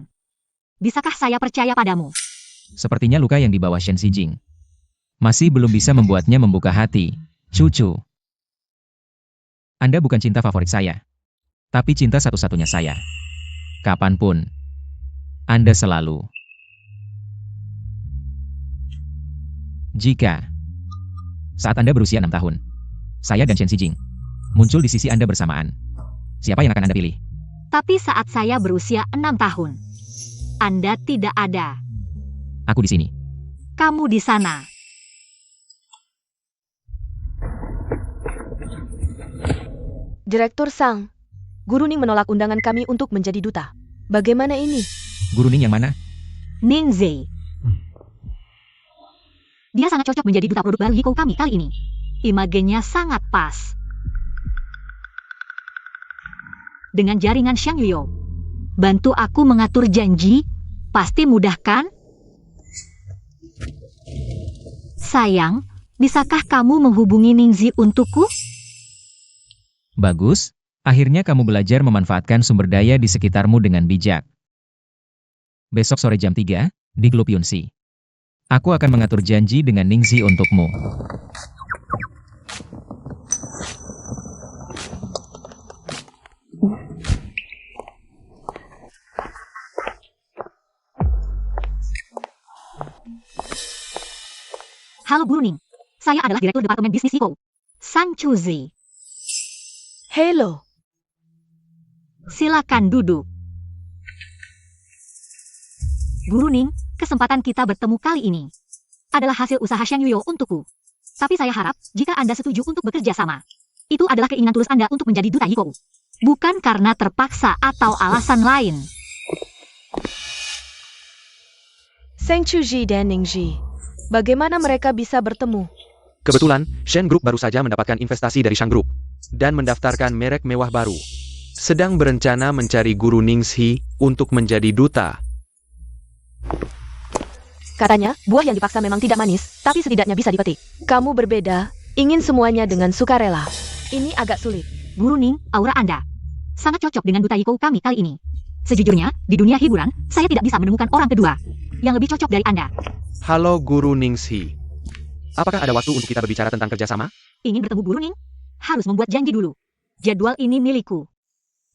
[SPEAKER 1] Bisakah saya percaya padamu?
[SPEAKER 2] Sepertinya luka yang di bawah Shen Xijing masih belum bisa membuatnya membuka hati. Cucu. Anda bukan cinta favorit saya. Tapi cinta satu-satunya saya. Kapanpun. Anda selalu. Jika saat Anda berusia 6 tahun, saya dan Shen Xijing muncul di sisi Anda bersamaan, siapa yang akan Anda pilih?
[SPEAKER 1] Tapi saat saya berusia 6 tahun, Anda tidak ada.
[SPEAKER 2] Aku di sini.
[SPEAKER 1] Kamu di sana.
[SPEAKER 4] Direktur Sang, Guru Ning menolak undangan kami untuk menjadi duta. Bagaimana ini?
[SPEAKER 2] Guru Ning yang mana?
[SPEAKER 1] Ning Zhe. Dia sangat cocok menjadi duta produk baru Yiko kami kali ini. Imagenya sangat pas. Dengan jaringan Xiang Yuyo, bantu aku mengatur janji, pasti mudah kan? Sayang, bisakah kamu menghubungi Ningzi untukku?
[SPEAKER 2] Bagus, akhirnya kamu belajar memanfaatkan sumber daya di sekitarmu dengan bijak. Besok sore jam 3, di Klub Yunxi. Aku akan mengatur janji dengan Ningzi untukmu.
[SPEAKER 1] Halo Guru Ning, saya adalah Direktur Departemen Bisnis Yiko, Sang Chuzi.
[SPEAKER 4] Hello.
[SPEAKER 1] Silakan duduk. Guru Ning, kesempatan kita bertemu kali ini adalah hasil usaha Xiang Yuyo untukku. Tapi saya harap, jika Anda setuju untuk bekerja sama, itu adalah keinginan tulus Anda untuk menjadi duta Yiko. Bukan karena terpaksa atau alasan lain.
[SPEAKER 4] Seng Chuji dan Ningji. Bagaimana mereka bisa bertemu?
[SPEAKER 3] Kebetulan, Shen Group baru saja mendapatkan investasi dari Shang Group dan mendaftarkan merek mewah baru. Sedang berencana mencari Guru Ningxi untuk menjadi duta.
[SPEAKER 4] Katanya, buah yang dipaksa memang tidak manis, tapi setidaknya bisa dipetik. Kamu berbeda, ingin semuanya dengan sukarela. Ini agak sulit.
[SPEAKER 1] Guru Ning, aura Anda sangat cocok dengan duta Yiko kami kali ini. Sejujurnya, di dunia hiburan, saya tidak bisa menemukan orang kedua yang lebih cocok dari Anda.
[SPEAKER 3] Halo Guru Ningxi. Apakah ada waktu untuk kita berbicara tentang kerjasama?
[SPEAKER 1] Ingin bertemu Guru Ning? Harus membuat janji dulu. Jadwal ini milikku.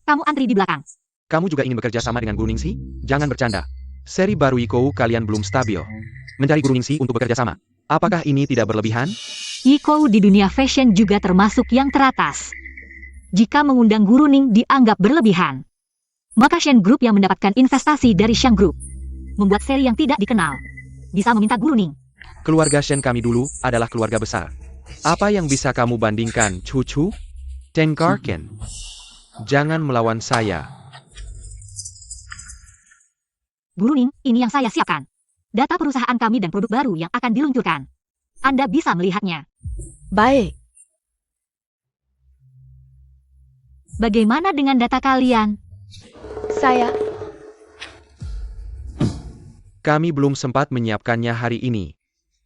[SPEAKER 1] Kamu antri di belakang.
[SPEAKER 3] Kamu juga ingin bekerja sama dengan Guru Ningxi? Jangan bercanda. Seri baru Yiko kalian belum stabil. Mencari Guru Ningxi untuk bekerja sama. Apakah ini tidak berlebihan?
[SPEAKER 1] Yiko di dunia fashion juga termasuk yang teratas. Jika mengundang Guru Ning dianggap berlebihan, maka Shen Group yang mendapatkan investasi dari Shang Group membuat seri yang tidak dikenal bisa meminta Guru Ning.
[SPEAKER 3] Keluarga Shen kami dulu adalah keluarga besar. Apa yang bisa kamu bandingkan, cucu? Tengkarken. Jangan melawan saya.
[SPEAKER 1] Guru Ning, ini yang saya siapkan. Data perusahaan kami dan produk baru yang akan diluncurkan. Anda bisa melihatnya.
[SPEAKER 4] Baik.
[SPEAKER 1] Bagaimana dengan data kalian?
[SPEAKER 4] Saya,
[SPEAKER 3] Kami belum sempat menyiapkannya hari ini.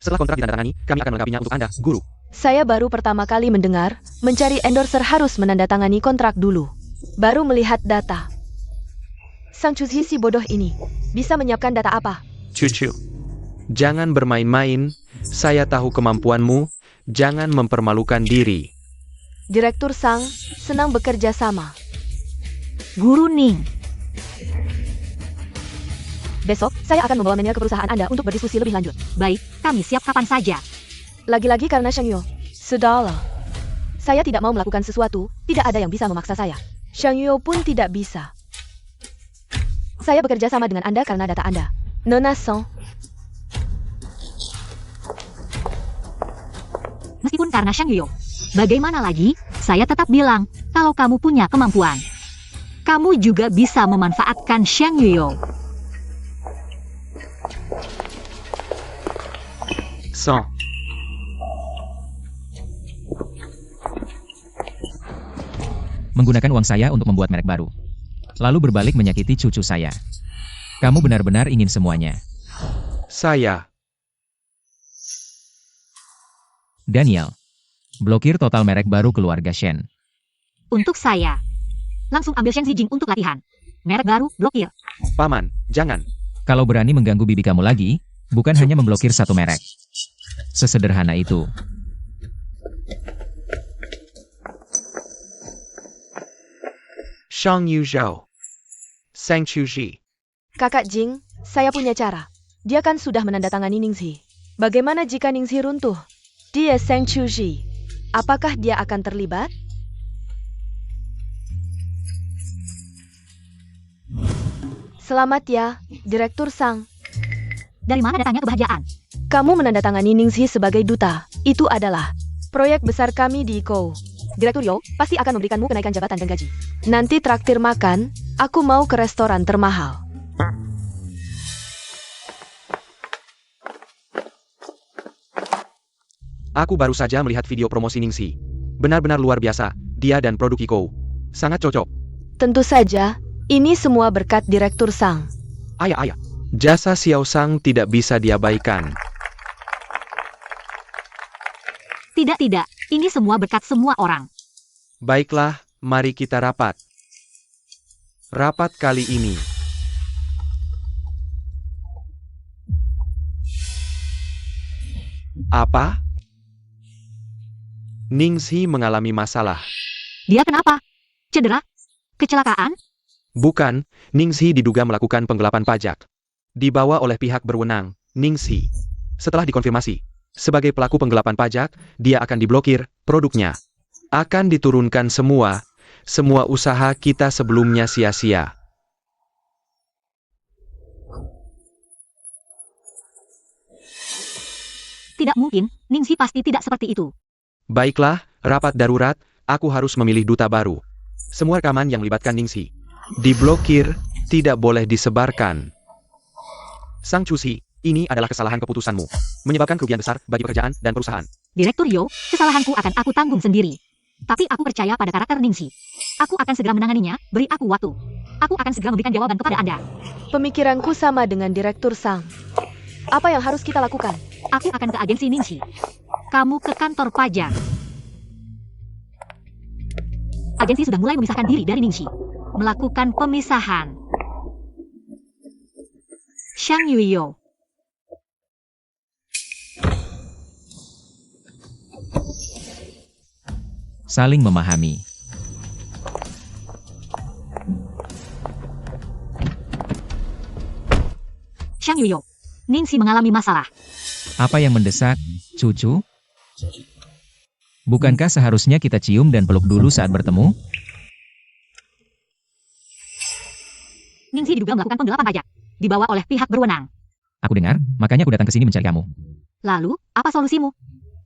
[SPEAKER 3] Setelah kontrak ditandatangani, kami akan melengkapinya untuk Anda, Guru.
[SPEAKER 4] saya baru pertama kali mendengar, mencari endorser harus menandatangani kontrak dulu. Baru melihat data. Sang Chuzi si bodoh ini, bisa menyiapkan data apa?
[SPEAKER 3] Cucu. Jangan bermain-main, saya tahu kemampuanmu, jangan mempermalukan diri.
[SPEAKER 4] Direktur Sang, senang bekerja sama.
[SPEAKER 1] Guru Ning.
[SPEAKER 4] Besok, saya akan membawa manajer ke perusahaan Anda untuk berdiskusi lebih lanjut.
[SPEAKER 1] Baik, kami siap kapan saja.
[SPEAKER 4] Lagi-lagi karena Shang Yuo. Sudahlah. Saya tidak mau melakukan sesuatu, tidak ada yang bisa memaksa saya. Shang Yuo pun tidak bisa. Saya bekerja sama dengan Anda karena data Anda. Nona Song,
[SPEAKER 1] Meskipun karena Xiang Yuyo. Bagaimana lagi, saya tetap bilang, kalau kamu punya kemampuan, kamu juga bisa memanfaatkan Xiang Yuyo.
[SPEAKER 3] Song.
[SPEAKER 2] Menggunakan uang saya untuk membuat merek baru. Lalu berbalik menyakiti cucu saya. Kamu benar-benar ingin semuanya.
[SPEAKER 3] Saya.
[SPEAKER 2] Daniel. Blokir total merek baru keluarga Shen.
[SPEAKER 1] Untuk saya, langsung ambil Shen Zijing untuk latihan. Merek baru, blokir.
[SPEAKER 3] Paman, jangan.
[SPEAKER 2] Kalau berani mengganggu bibi kamu lagi, bukan hanya memblokir satu merek. Sesederhana itu.
[SPEAKER 3] Shang Yu Zhao. Sang Chu Ji.
[SPEAKER 4] Kakak Jing, saya punya cara. Dia kan sudah menandatangani Ningxi. Bagaimana jika Ningxi runtuh? Dia Sang Chu Ji. Apakah dia akan terlibat? Selamat ya, Direktur Sang.
[SPEAKER 1] Dari mana datangnya kebahagiaan?
[SPEAKER 4] Kamu menandatangani Ningxi sebagai duta. Itu adalah proyek besar kami di Ikou. Direktur Yo pasti akan memberikanmu kenaikan jabatan dan gaji. Nanti traktir makan, aku mau ke restoran termahal.
[SPEAKER 3] Aku baru saja melihat video promosi Ningxi. Benar-benar luar biasa, dia dan produk Ikou. Sangat cocok.
[SPEAKER 4] Tentu saja, ini semua berkat Direktur Sang.
[SPEAKER 3] Ayah. Jasa Xiao Sang tidak bisa diabaikan.
[SPEAKER 1] Tidak, ini semua berkat semua orang.
[SPEAKER 3] Baiklah, mari kita rapat. Rapat kali ini. Apa? Ningxi mengalami masalah.
[SPEAKER 1] Dia kenapa? Cedera? Kecelakaan?
[SPEAKER 3] Bukan, Ningxi diduga melakukan penggelapan pajak. Dibawa oleh pihak berwenang, Ningxi. Setelah dikonfirmasi, sebagai pelaku penggelapan pajak, dia akan diblokir, produknya akan diturunkan semua usaha kita sebelumnya sia-sia.
[SPEAKER 1] Tidak mungkin, Ningxi pasti tidak seperti itu.
[SPEAKER 3] Baiklah, rapat darurat, aku harus memilih duta baru. Semua rekaman yang melibatkan Ningxi diblokir, tidak boleh disebarkan. Sang Cusi, ini adalah kesalahan keputusanmu. Menyebabkan kerugian besar bagi pekerjaan dan perusahaan.
[SPEAKER 1] Direktur Yo, kesalahanku akan aku tanggung sendiri. Tapi aku percaya pada karakter Ningxi. Aku akan segera menanganinya, beri aku waktu. Aku akan segera memberikan jawaban kepada Anda.
[SPEAKER 4] Pemikiranku sama dengan Direktur Sang. Apa yang harus kita lakukan?
[SPEAKER 1] Aku akan ke agensi Ningxi. Kamu ke kantor pajak. Agensi sudah mulai memisahkan diri dari Ningxi. Melakukan pemisahan. Xiang Yuyo.
[SPEAKER 2] Saling memahami.
[SPEAKER 1] Xiang Yuyo. Ningxi mengalami masalah.
[SPEAKER 2] Apa yang mendesak, cucu? Bukankah seharusnya kita cium dan peluk dulu saat bertemu?
[SPEAKER 1] Ningxi diduga melakukan penggelapan pajak. Dibawa oleh pihak berwenang.
[SPEAKER 2] Aku dengar, makanya aku datang ke sini mencari kamu.
[SPEAKER 1] Lalu, apa solusimu?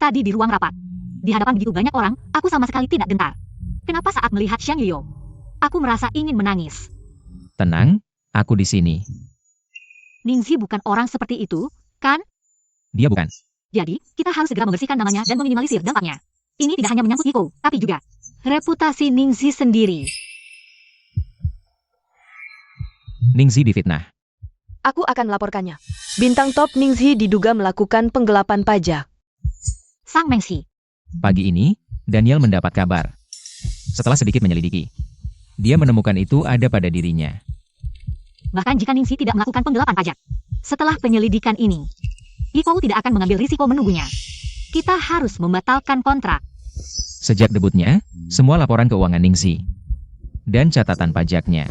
[SPEAKER 1] Tadi di ruang rapat. Di hadapan begitu banyak orang, aku sama sekali tidak gentar. Kenapa saat melihat Xiang Yuyo? Aku merasa ingin menangis.
[SPEAKER 2] Tenang, aku di sini.
[SPEAKER 1] Ningxi bukan orang seperti itu, kan?
[SPEAKER 2] Dia bukan.
[SPEAKER 1] Jadi, kita harus segera membersihkan namanya dan meminimalisir dampaknya. Ini tidak hanya menyangkut Iko, tapi juga reputasi Ningxi sendiri.
[SPEAKER 2] Ningxi difitnah.
[SPEAKER 4] Aku akan melaporkannya. Bintang top Ningxi diduga melakukan penggelapan pajak.
[SPEAKER 1] Sang Mengxi.
[SPEAKER 2] Pagi ini, Daniel mendapat kabar. Setelah sedikit menyelidiki, dia menemukan itu ada pada dirinya.
[SPEAKER 1] Bahkan jika Ningxi tidak melakukan penggelapan pajak. Setelah penyelidikan ini, Iko tidak akan mengambil risiko menunggunya. Kita harus membatalkan kontrak.
[SPEAKER 2] Sejak debutnya, semua laporan keuangan Ningxi dan catatan pajaknya.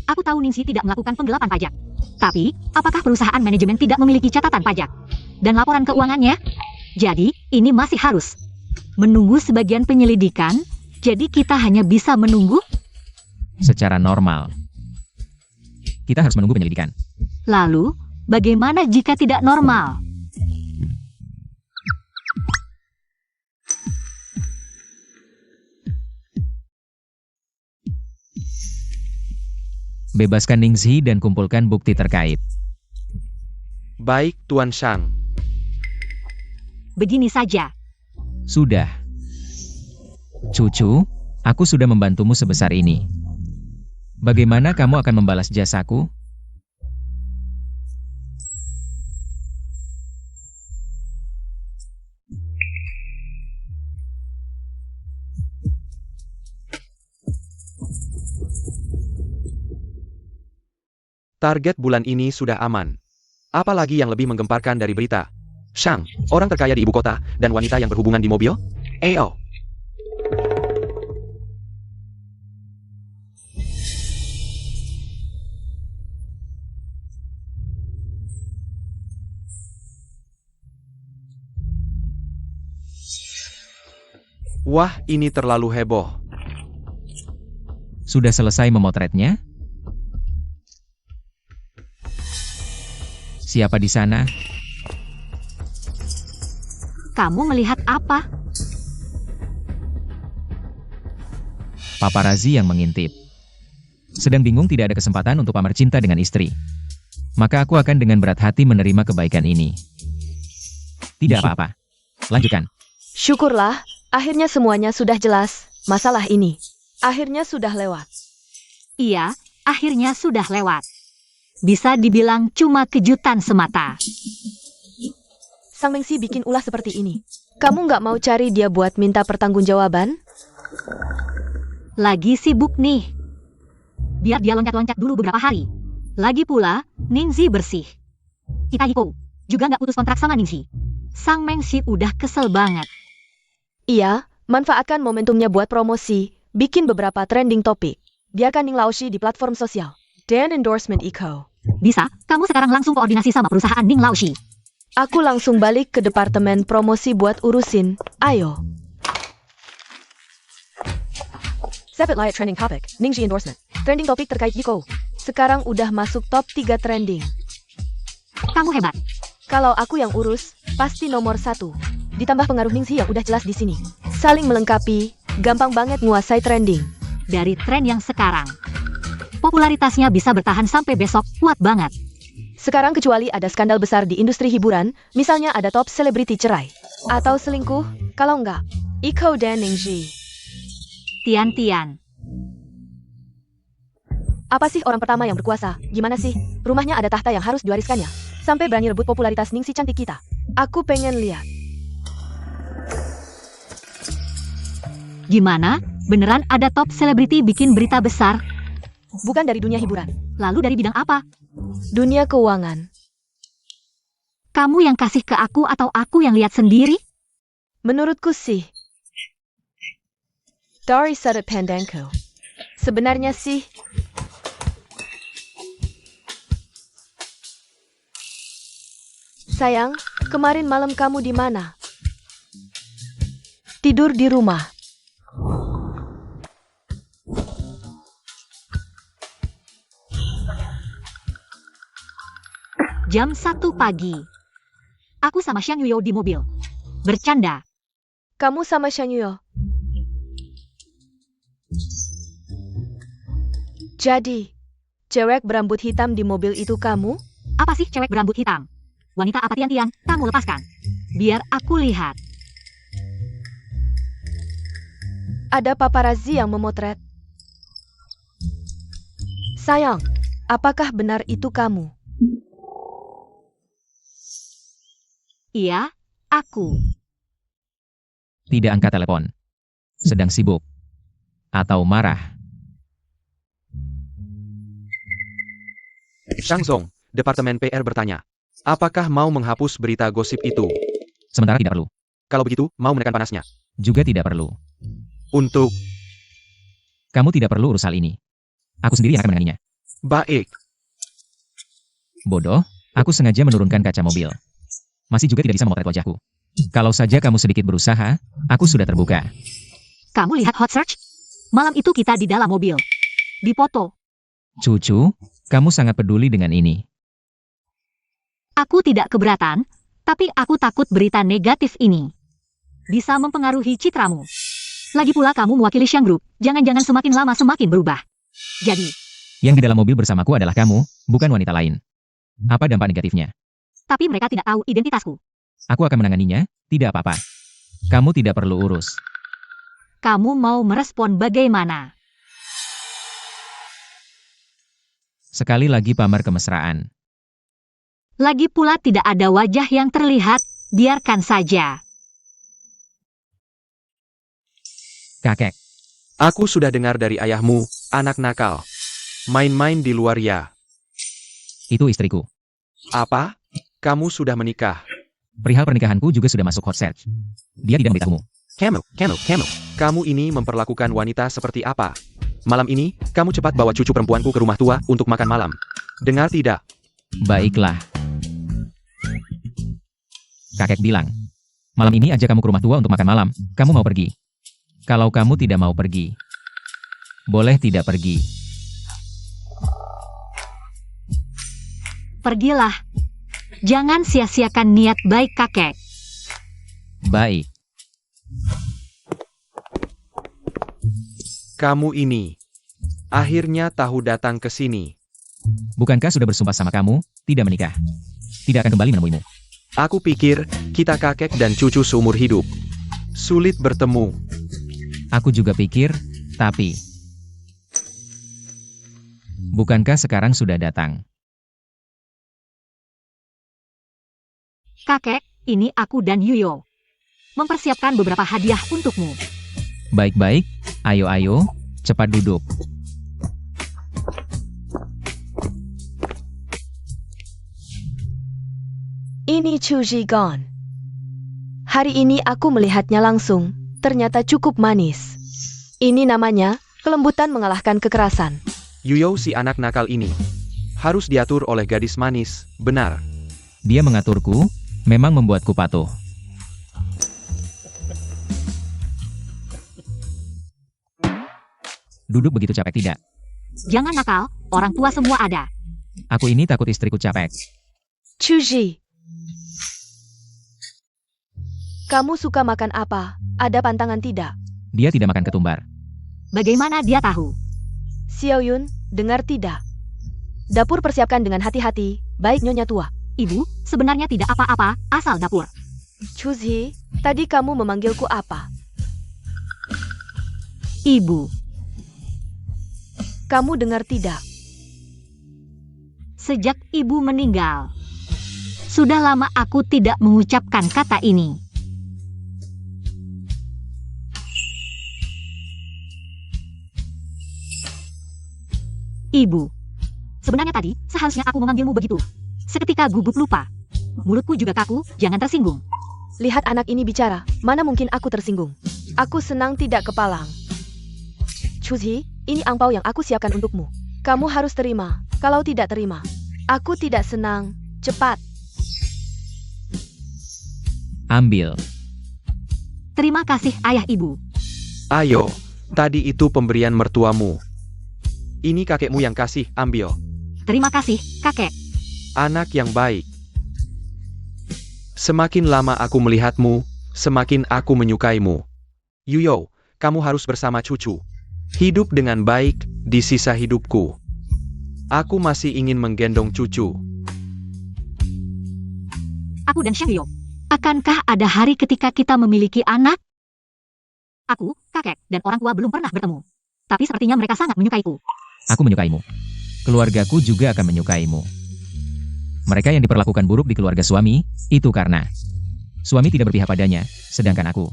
[SPEAKER 1] Aku tahu Ningxi tidak melakukan penggelapan pajak. Tapi, apakah perusahaan manajemen tidak memiliki catatan pajak dan laporan keuangannya? Jadi, ini masih harus menunggu sebagian penyelidikan. Jadi kita hanya bisa menunggu?
[SPEAKER 2] Secara normal, kita harus menunggu penyelidikan.
[SPEAKER 1] Lalu, bagaimana jika tidak normal?
[SPEAKER 2] Bebaskan Ningxi dan kumpulkan bukti terkait.
[SPEAKER 3] Baik, Tuan Shang.
[SPEAKER 1] Begini saja.
[SPEAKER 2] Sudah. Cucu, aku sudah membantumu sebesar ini. Bagaimana kamu akan membalas jasaku?
[SPEAKER 3] Target bulan ini sudah aman. Apalagi yang lebih menggemparkan dari berita? Shang, orang terkaya di ibu kota, dan wanita yang berhubungan di mobil? Ayo. Wah, ini terlalu heboh.
[SPEAKER 2] Sudah selesai memotretnya? Siapa di sana?
[SPEAKER 1] Kamu melihat apa?
[SPEAKER 2] Paparazi yang mengintip. Sedang bingung tidak ada kesempatan untuk pamer cinta dengan istri. Maka aku akan dengan berat hati menerima kebaikan ini. Tidak apa-apa. Lanjutkan.
[SPEAKER 4] Syukurlah, akhirnya semuanya sudah jelas. Masalah ini akhirnya sudah lewat.
[SPEAKER 1] Iya, akhirnya sudah lewat. Bisa dibilang cuma kejutan semata.
[SPEAKER 4] Sang Mengsi bikin ulah seperti ini. Kamu nggak mau cari dia buat minta pertanggungjawaban?
[SPEAKER 1] Lagi sibuk nih. Biar dia loncat-loncat dulu beberapa hari. Lagi pula, Ningxi bersih. Itahiko juga nggak putus kontrak sama Ningxi. Sang Mengsi udah kesel banget.
[SPEAKER 4] Iya, manfaatkan momentumnya buat promosi, bikin beberapa trending topik. Biarkan Ning Laoshi di platform sosial. Dan endorsement Iko.
[SPEAKER 1] Bisa, kamu sekarang langsung koordinasi sama perusahaan Ning Laoshi.
[SPEAKER 4] Aku langsung balik ke departemen promosi buat urusin. Ayo. Spotlight trending topic, Ningxi endorsement. Trending topik terkait Yiko. Sekarang udah masuk top 3 trending.
[SPEAKER 1] Kamu hebat.
[SPEAKER 4] Kalau aku yang urus, pasti nomor 1. Ditambah pengaruh Ningxi yang udah jelas di sini. Saling melengkapi, gampang banget nguasai trending.
[SPEAKER 1] Dari tren yang sekarang, popularitasnya bisa bertahan sampai besok, kuat banget.
[SPEAKER 4] Sekarang kecuali ada skandal besar di industri hiburan, misalnya ada top selebriti cerai. Atau selingkuh, kalau enggak, Iko dan Ningxi.
[SPEAKER 1] Tian-Tian.
[SPEAKER 4] Apa sih orang pertama yang berkuasa? Gimana sih? Rumahnya ada tahta yang harus diwariskannya. Sampai berani rebut popularitas Ningxi cantik kita. Aku pengen lihat.
[SPEAKER 1] Gimana? Beneran ada top selebriti bikin berita besar?
[SPEAKER 4] Bukan dari dunia hiburan.
[SPEAKER 1] Lalu dari bidang apa?
[SPEAKER 4] Dunia keuangan.
[SPEAKER 1] Kamu yang kasih ke aku atau aku yang lihat sendiri?
[SPEAKER 4] Menurutku sih. Dari sudut pandangku. Sebenarnya sih. Sayang, kemarin malam kamu di mana? Tidur di rumah.
[SPEAKER 1] Jam 1 pagi. Aku sama Xiang Yuyo di mobil. Bercanda.
[SPEAKER 4] Kamu sama Xiang Yuyo. Jadi, cewek berambut hitam di mobil itu kamu?
[SPEAKER 1] Apa sih cewek berambut hitam? Wanita apa Tian-Tian? Kamu lepaskan. Biar aku lihat.
[SPEAKER 4] Ada paparazzi yang memotret. Sayang, apakah benar itu kamu?
[SPEAKER 1] Iya, aku.
[SPEAKER 2] Tidak angkat telepon. Sedang sibuk. Atau marah.
[SPEAKER 3] Shang Zong, Departemen PR bertanya. Apakah mau menghapus berita gosip itu?
[SPEAKER 2] Sementara tidak perlu.
[SPEAKER 3] Kalau begitu, mau menekan panasnya.
[SPEAKER 2] Juga tidak perlu.
[SPEAKER 3] Untuk
[SPEAKER 2] Kamu tidak perlu urus hal ini. Aku sendiri yang akan menanganinya.
[SPEAKER 3] baik.
[SPEAKER 2] Bodoh, aku sengaja menurunkan kaca mobil. Masih juga tidak bisa memotret wajahku. Kalau saja kamu sedikit berusaha, aku sudah terbuka.
[SPEAKER 1] Kamu lihat hot search? Malam itu kita di dalam mobil. Dipoto.
[SPEAKER 2] Cucu, kamu sangat peduli dengan ini.
[SPEAKER 1] Aku tidak keberatan, tapi aku takut berita negatif ini bisa mempengaruhi citramu. Lagi pula kamu mewakili Xiang Group, jangan-jangan semakin lama semakin berubah. Jadi,
[SPEAKER 2] Yang di dalam mobil bersamaku adalah kamu, bukan wanita lain. Apa dampak negatifnya?
[SPEAKER 1] tapi mereka tidak tahu identitasku.
[SPEAKER 2] Aku akan menanganinya, tidak apa-apa. Kamu tidak perlu urus.
[SPEAKER 1] Kamu mau merespon bagaimana?
[SPEAKER 2] Sekali lagi pamer kemesraan.
[SPEAKER 1] Lagi pula tidak ada wajah yang terlihat, biarkan saja.
[SPEAKER 2] Kakek,
[SPEAKER 3] Aku sudah dengar dari ayahmu, anak nakal. Main-main di luar ya.
[SPEAKER 2] itu istriku.
[SPEAKER 3] Apa? Kamu sudah menikah?
[SPEAKER 2] Perihal pernikahanku juga sudah masuk hot search. Dia tidak memberitahumu.
[SPEAKER 3] Kamu. Kamu ini memperlakukan wanita seperti apa? Malam ini, kamu cepat bawa cucu perempuanku ke rumah tua untuk makan malam. Dengar tidak?
[SPEAKER 2] Baiklah. Kakek bilang, malam ini ajak kamu ke rumah tua untuk makan malam. Kamu mau pergi? Kalau kamu tidak mau pergi, boleh tidak pergi.
[SPEAKER 1] Pergilah. Jangan sia-siakan niat baik kakek.
[SPEAKER 2] Baik.
[SPEAKER 3] Kamu ini. Akhirnya tahu datang ke sini.
[SPEAKER 2] Bukankah sudah bersumpah sama kamu, tidak menikah? Tidak akan kembali menemuimu.
[SPEAKER 3] Aku pikir, kita kakek dan cucu seumur hidup. Sulit bertemu.
[SPEAKER 2] Aku juga pikir, tapi... Bukankah sekarang sudah datang?
[SPEAKER 1] Kakek, ini aku dan Yuyo. Mempersiapkan beberapa hadiah untukmu.
[SPEAKER 2] Baik-baik, ayo, cepat duduk.
[SPEAKER 4] Ini Chu Zigon. Hari ini aku melihatnya langsung, ternyata cukup manis. Ini namanya, kelembutan mengalahkan kekerasan.
[SPEAKER 3] Yuyo si anak nakal ini. Harus diatur oleh gadis manis, benar.
[SPEAKER 2] Dia mengaturku, memang membuatku patuh. Duduk begitu capek tidak?
[SPEAKER 1] Jangan nakal, orang tua semua ada.
[SPEAKER 2] Aku ini takut istriku capek.
[SPEAKER 4] Chu Zi. Kamu suka makan apa? Ada pantangan tidak?
[SPEAKER 2] Dia tidak makan ketumbar.
[SPEAKER 1] Bagaimana dia tahu?
[SPEAKER 4] Xiao Yun, dengar tidak? Dapur persiapkan dengan hati-hati, baik nyonya tua.
[SPEAKER 1] Ibu, sebenarnya tidak apa-apa, asal dapur.
[SPEAKER 4] Chu Zi, tadi kamu memanggilku apa?
[SPEAKER 1] Ibu,
[SPEAKER 4] Kamu dengar tidak?
[SPEAKER 1] sejak ibu meninggal, sudah lama aku tidak mengucapkan kata ini. Ibu, sebenarnya tadi seharusnya aku memanggilmu begitu. Seketika gugup lupa. Mulutku juga kaku, jangan tersinggung.
[SPEAKER 4] Lihat anak ini bicara, mana mungkin aku tersinggung. Aku senang tidak kepalang. Chu Zi, ini angpau yang aku siapkan untukmu. Kamu harus terima, kalau tidak terima. Aku tidak senang, cepat.
[SPEAKER 2] Ambil.
[SPEAKER 1] Terima kasih ayah ibu.
[SPEAKER 3] Ayo, tadi itu pemberian mertuamu. Ini kakekmu yang kasih, ambil.
[SPEAKER 1] Terima kasih, kakek.
[SPEAKER 3] Anak yang baik. Semakin lama aku melihatmu, semakin aku menyukaimu. Yuyo, kamu harus bersama cucu. Hidup dengan baik, di sisa hidupku. Aku masih ingin menggendong cucu.
[SPEAKER 1] Aku dan Xiang Liu. Akankah ada hari ketika kita memiliki anak? Aku, kakek, dan orang tua belum pernah bertemu. Tapi sepertinya mereka sangat menyukaiku.
[SPEAKER 2] Aku menyukaimu. Keluargaku juga akan menyukaimu. Mereka yang diperlakukan buruk di keluarga suami, itu karena suami tidak berpihak padanya, sedangkan aku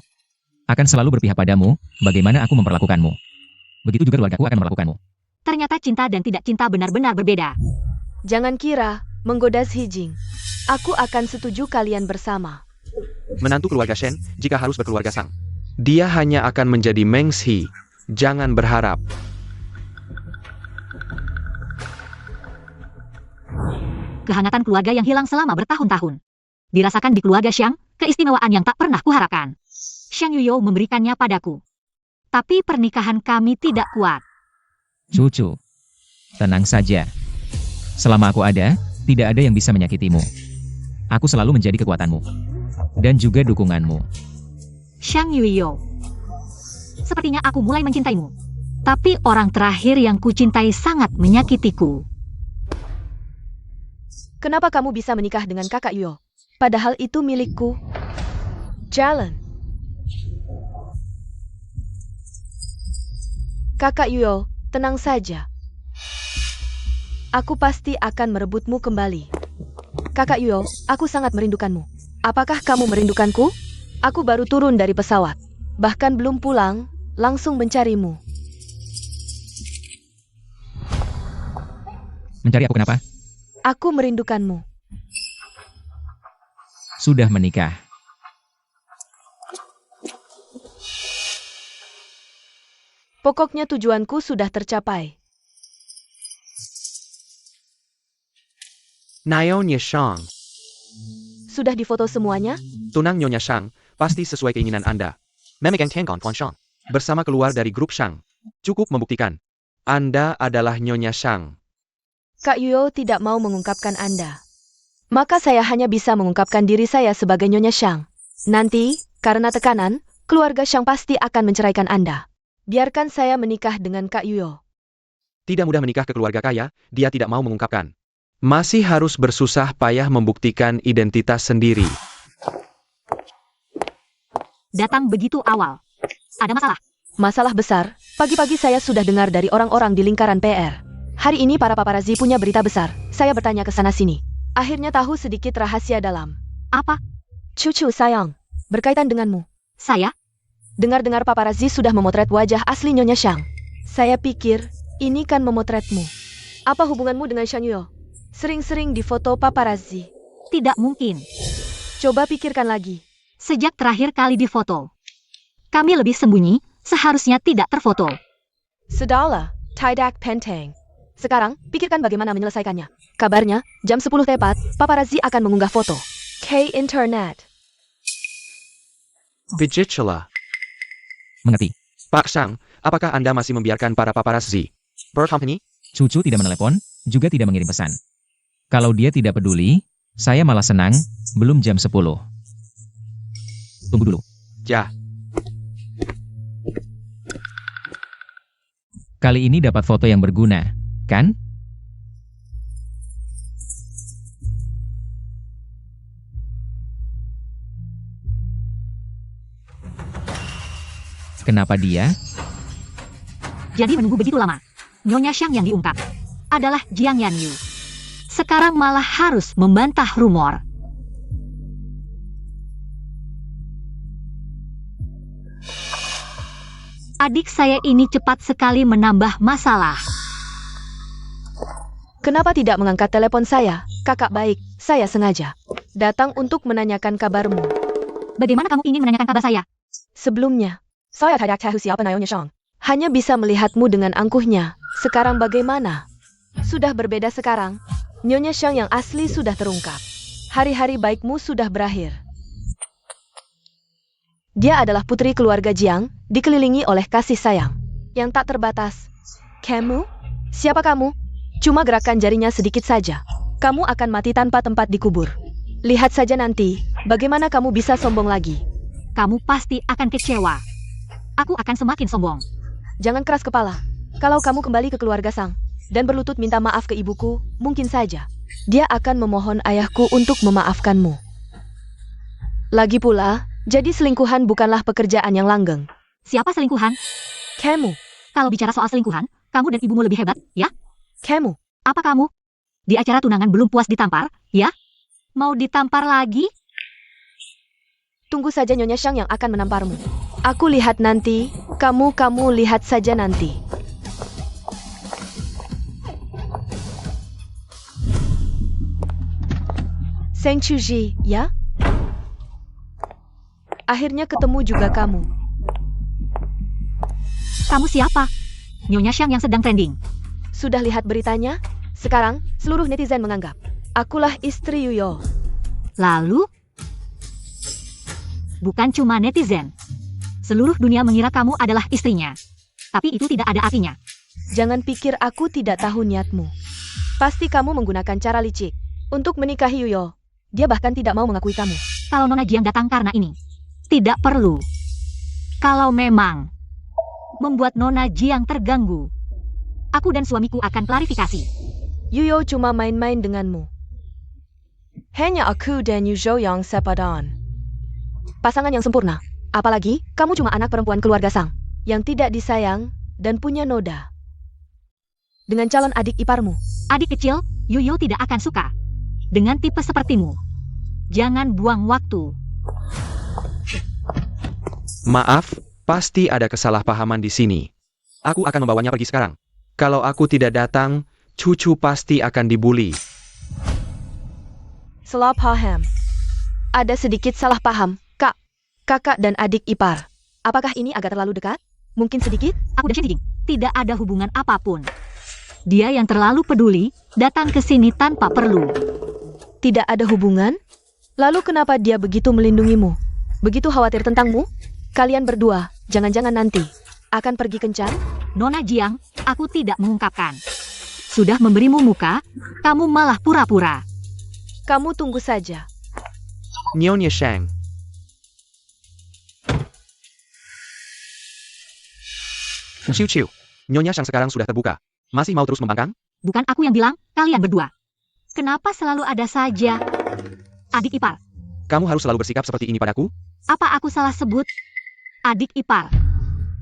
[SPEAKER 2] akan selalu berpihak padamu, bagaimana aku memperlakukanmu. Begitu juga keluargaku akan memperlakukanmu.
[SPEAKER 1] Ternyata cinta dan tidak cinta benar-benar berbeda.
[SPEAKER 4] Jangan kira, menggoda Xi Jing. Aku akan setuju kalian bersama.
[SPEAKER 3] Menantu keluarga Shen, jika harus berkeluarga sang. Dia hanya akan menjadi Meng Shi. Jangan berharap.
[SPEAKER 1] Kehangatan keluarga yang hilang selama bertahun-tahun. Dirasakan di keluarga Xiang, keistimewaan yang tak pernah kuharapkan. Xiang Yuyo memberikannya padaku. Tapi pernikahan kami tidak kuat.
[SPEAKER 2] Cucu, tenang saja. Selama aku ada, tidak ada yang bisa menyakitimu. Aku selalu menjadi kekuatanmu. Dan juga dukunganmu.
[SPEAKER 1] Xiang Yuyo. Sepertinya aku mulai mencintaimu. Tapi orang terakhir yang kucintai sangat menyakitiku.
[SPEAKER 4] Kenapa kamu bisa menikah dengan kakak Yuyo? Padahal itu milikku. Jalan. Kakak Yuyo, tenang saja. Aku pasti akan merebutmu kembali. Kakak Yuyo, aku sangat merindukanmu. Apakah kamu merindukanku? Aku baru turun dari pesawat. Bahkan belum pulang, langsung mencarimu.
[SPEAKER 2] Mencari aku kenapa?
[SPEAKER 4] Aku merindukanmu.
[SPEAKER 2] Sudah menikah.
[SPEAKER 4] Pokoknya tujuanku sudah tercapai.
[SPEAKER 3] Nyonya Shang.
[SPEAKER 4] Sudah difoto semuanya?
[SPEAKER 3] Tunang Nyonya Shang, pasti sesuai keinginan Anda. Memegang Tiangkon Tuan Shang. Bersama keluar dari grup Shang. Cukup membuktikan. Anda adalah Nyonya Shang.
[SPEAKER 4] Kak Yuyo tidak mau mengungkapkan Anda. Maka saya hanya bisa mengungkapkan diri saya sebagai Nyonya Shang. Nanti, karena tekanan, keluarga Shang pasti akan menceraikan Anda. Biarkan saya menikah dengan Kak Yuyo.
[SPEAKER 3] Tidak mudah menikah ke keluarga kaya, dia tidak mau mengungkapkan. Masih harus bersusah payah membuktikan identitas sendiri.
[SPEAKER 1] Datang begitu awal. Ada masalah?
[SPEAKER 4] Masalah besar, pagi-pagi saya sudah dengar dari orang-orang di lingkaran PR. Hari ini para paparazzi punya berita besar. Saya bertanya ke sana-sini. Akhirnya tahu sedikit rahasia dalam.
[SPEAKER 1] Apa?
[SPEAKER 4] Cucu sayang, berkaitan denganmu.
[SPEAKER 1] Saya?
[SPEAKER 4] Dengar-dengar paparazzi sudah memotret wajah asli Nyonya Shang. Saya pikir, ini kan memotretmu. Apa hubunganmu dengan Shang Yuyo? Sering-sering difoto paparazzi.
[SPEAKER 1] Tidak mungkin.
[SPEAKER 4] Coba pikirkan lagi.
[SPEAKER 1] Sejak terakhir kali difoto. Kami lebih sembunyi, seharusnya tidak terfoto.
[SPEAKER 4] Sudahlah, tidak penting. Sekarang, pikirkan bagaimana menyelesaikannya. Kabarnya, jam 10 tepat, paparazzi akan mengunggah foto. K Internet.
[SPEAKER 3] Bijicela.
[SPEAKER 2] Mengerti.
[SPEAKER 3] Pak Shang, apakah Anda masih membiarkan para paparazzi berkampanye?
[SPEAKER 2] Cucu tidak menelepon, juga tidak mengirim pesan. Kalau dia tidak peduli, saya malah senang, belum jam 10. Tunggu dulu.
[SPEAKER 3] Ya,
[SPEAKER 2] Kali ini dapat foto yang berguna, kan? Kenapa dia?
[SPEAKER 1] Jadi menunggu begitu lama. Nyonya Shang yang diungkap adalah Jiang Yanyu. Sekarang malah harus membantah rumor. Adik saya ini cepat sekali menambah masalah.
[SPEAKER 4] Kenapa tidak mengangkat telepon saya? Kakak baik, saya sengaja datang untuk menanyakan kabarmu.
[SPEAKER 1] Bagaimana kamu ingin menanyakan kabar saya?
[SPEAKER 4] Sebelumnya, saya tidak tahu siapa Nyonya Shang. Hanya bisa melihatmu dengan angkuhnya. Sekarang bagaimana? Sudah berbeda sekarang. Nyonya Shang yang asli sudah terungkap. Hari-hari baikmu sudah berakhir. Dia adalah putri keluarga Jiang, dikelilingi oleh kasih sayang yang tak terbatas. Kamu? Siapa kamu? Cuma gerakan jarinya sedikit saja. Kamu akan mati tanpa tempat dikubur. Lihat saja nanti, bagaimana kamu bisa sombong lagi.
[SPEAKER 1] Kamu pasti akan kecewa. Aku akan semakin sombong.
[SPEAKER 4] Jangan keras kepala. Kalau kamu kembali ke keluarga Sang dan berlutut minta maaf ke ibuku, mungkin saja dia akan memohon ayahku untuk memaafkanmu. Lagi pula, jadi selingkuhan bukanlah pekerjaan yang langgeng.
[SPEAKER 1] Siapa selingkuhan?
[SPEAKER 4] Kamu.
[SPEAKER 1] Kalau bicara soal selingkuhan, kamu dan ibumu lebih hebat, ya?
[SPEAKER 4] Kamu.
[SPEAKER 1] Apa kamu? Di acara tunangan belum puas ditampar, ya? Mau ditampar lagi?
[SPEAKER 4] Tunggu saja Nyonya Shang yang akan menamparmu. Aku lihat nanti, kamu lihat saja nanti. Seng Chuji, ya? Akhirnya ketemu juga kamu.
[SPEAKER 1] Kamu siapa? Nyonya Shang yang sedang trending.
[SPEAKER 4] Sudah lihat beritanya? Sekarang, seluruh netizen menganggap akulah istri Yuyo.
[SPEAKER 1] Lalu? Bukan cuma netizen. Seluruh dunia mengira kamu adalah istrinya. Tapi itu tidak ada artinya.
[SPEAKER 4] Jangan pikir aku tidak tahu niatmu. Pasti kamu menggunakan cara licik untuk menikahi Yuyo. Dia bahkan tidak mau mengakui kamu.
[SPEAKER 1] Kalau Nona Jiang datang karena ini, tidak perlu. Kalau memang membuat Nona Jiang terganggu, aku dan suamiku akan klarifikasi.
[SPEAKER 4] Yuyo cuma main-main denganmu. Hanya aku dan Yuzo yang sepadan. Pasangan yang sempurna. Apalagi, kamu cuma anak perempuan keluarga Sang, yang tidak disayang dan punya noda. Dengan calon adik iparmu.
[SPEAKER 1] Adik kecil, Yuyo tidak akan suka dengan tipe sepertimu. Jangan buang waktu.
[SPEAKER 3] Maaf, pasti ada kesalahpahaman di sini. Aku akan membawanya pergi sekarang. Kalau aku tidak datang, cucu pasti akan dibuli.
[SPEAKER 4] Salah paham. Ada sedikit salah paham, Kak. Kakak dan adik ipar. Apakah ini agak terlalu dekat? Mungkin sedikit?
[SPEAKER 1] Aku dan Shen Jing tidak ada hubungan apapun. Dia yang terlalu peduli datang ke sini tanpa perlu.
[SPEAKER 4] Tidak ada hubungan? Lalu kenapa dia begitu melindungimu? Begitu khawatir tentangmu? Kalian berdua, jangan-jangan nanti akan pergi kencan?
[SPEAKER 1] Nona Jiang, aku tidak mengungkapkan. Sudah memberimu muka, kamu malah pura-pura.
[SPEAKER 4] Kamu tunggu saja.
[SPEAKER 3] Nyonya Shang. Ciu-ciu. Nyonya Shang sekarang sudah terbuka. Masih mau terus membangkang?
[SPEAKER 1] Bukan aku yang bilang, kalian berdua. Kenapa selalu ada saja adik ipar?
[SPEAKER 3] Kamu harus selalu bersikap seperti ini padaku?
[SPEAKER 1] Apa aku salah sebut adik ipar?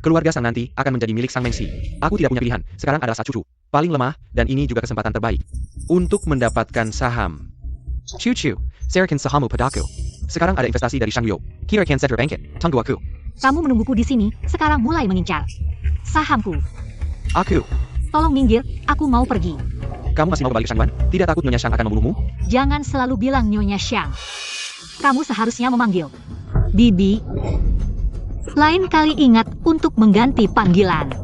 [SPEAKER 3] Keluarga Sang nanti akan menjadi milik Sang Mengsi. Aku tidak punya pilihan. Sekarang adalah saat cucu. Paling lemah, dan ini juga kesempatan terbaik untuk mendapatkan saham. Ciu-ciu. Serakan sahamu padaku. Sekarang ada investasi dari Shang Yuyo. Kira-kira Cedra Bangkit. Tunggu aku.
[SPEAKER 1] Kamu menungguku di sini, sekarang mulai mengincar sahamku.
[SPEAKER 3] Aku.
[SPEAKER 1] Tolong minggir, aku mau pergi.
[SPEAKER 3] Kamu masih mau kembali ke Shangban? Tidak takut Nyonya Shang akan membunuhmu?
[SPEAKER 1] Jangan selalu bilang Nyonya Shang. Kamu seharusnya memanggil Bibi. Lain kali ingat untuk mengganti panggilan.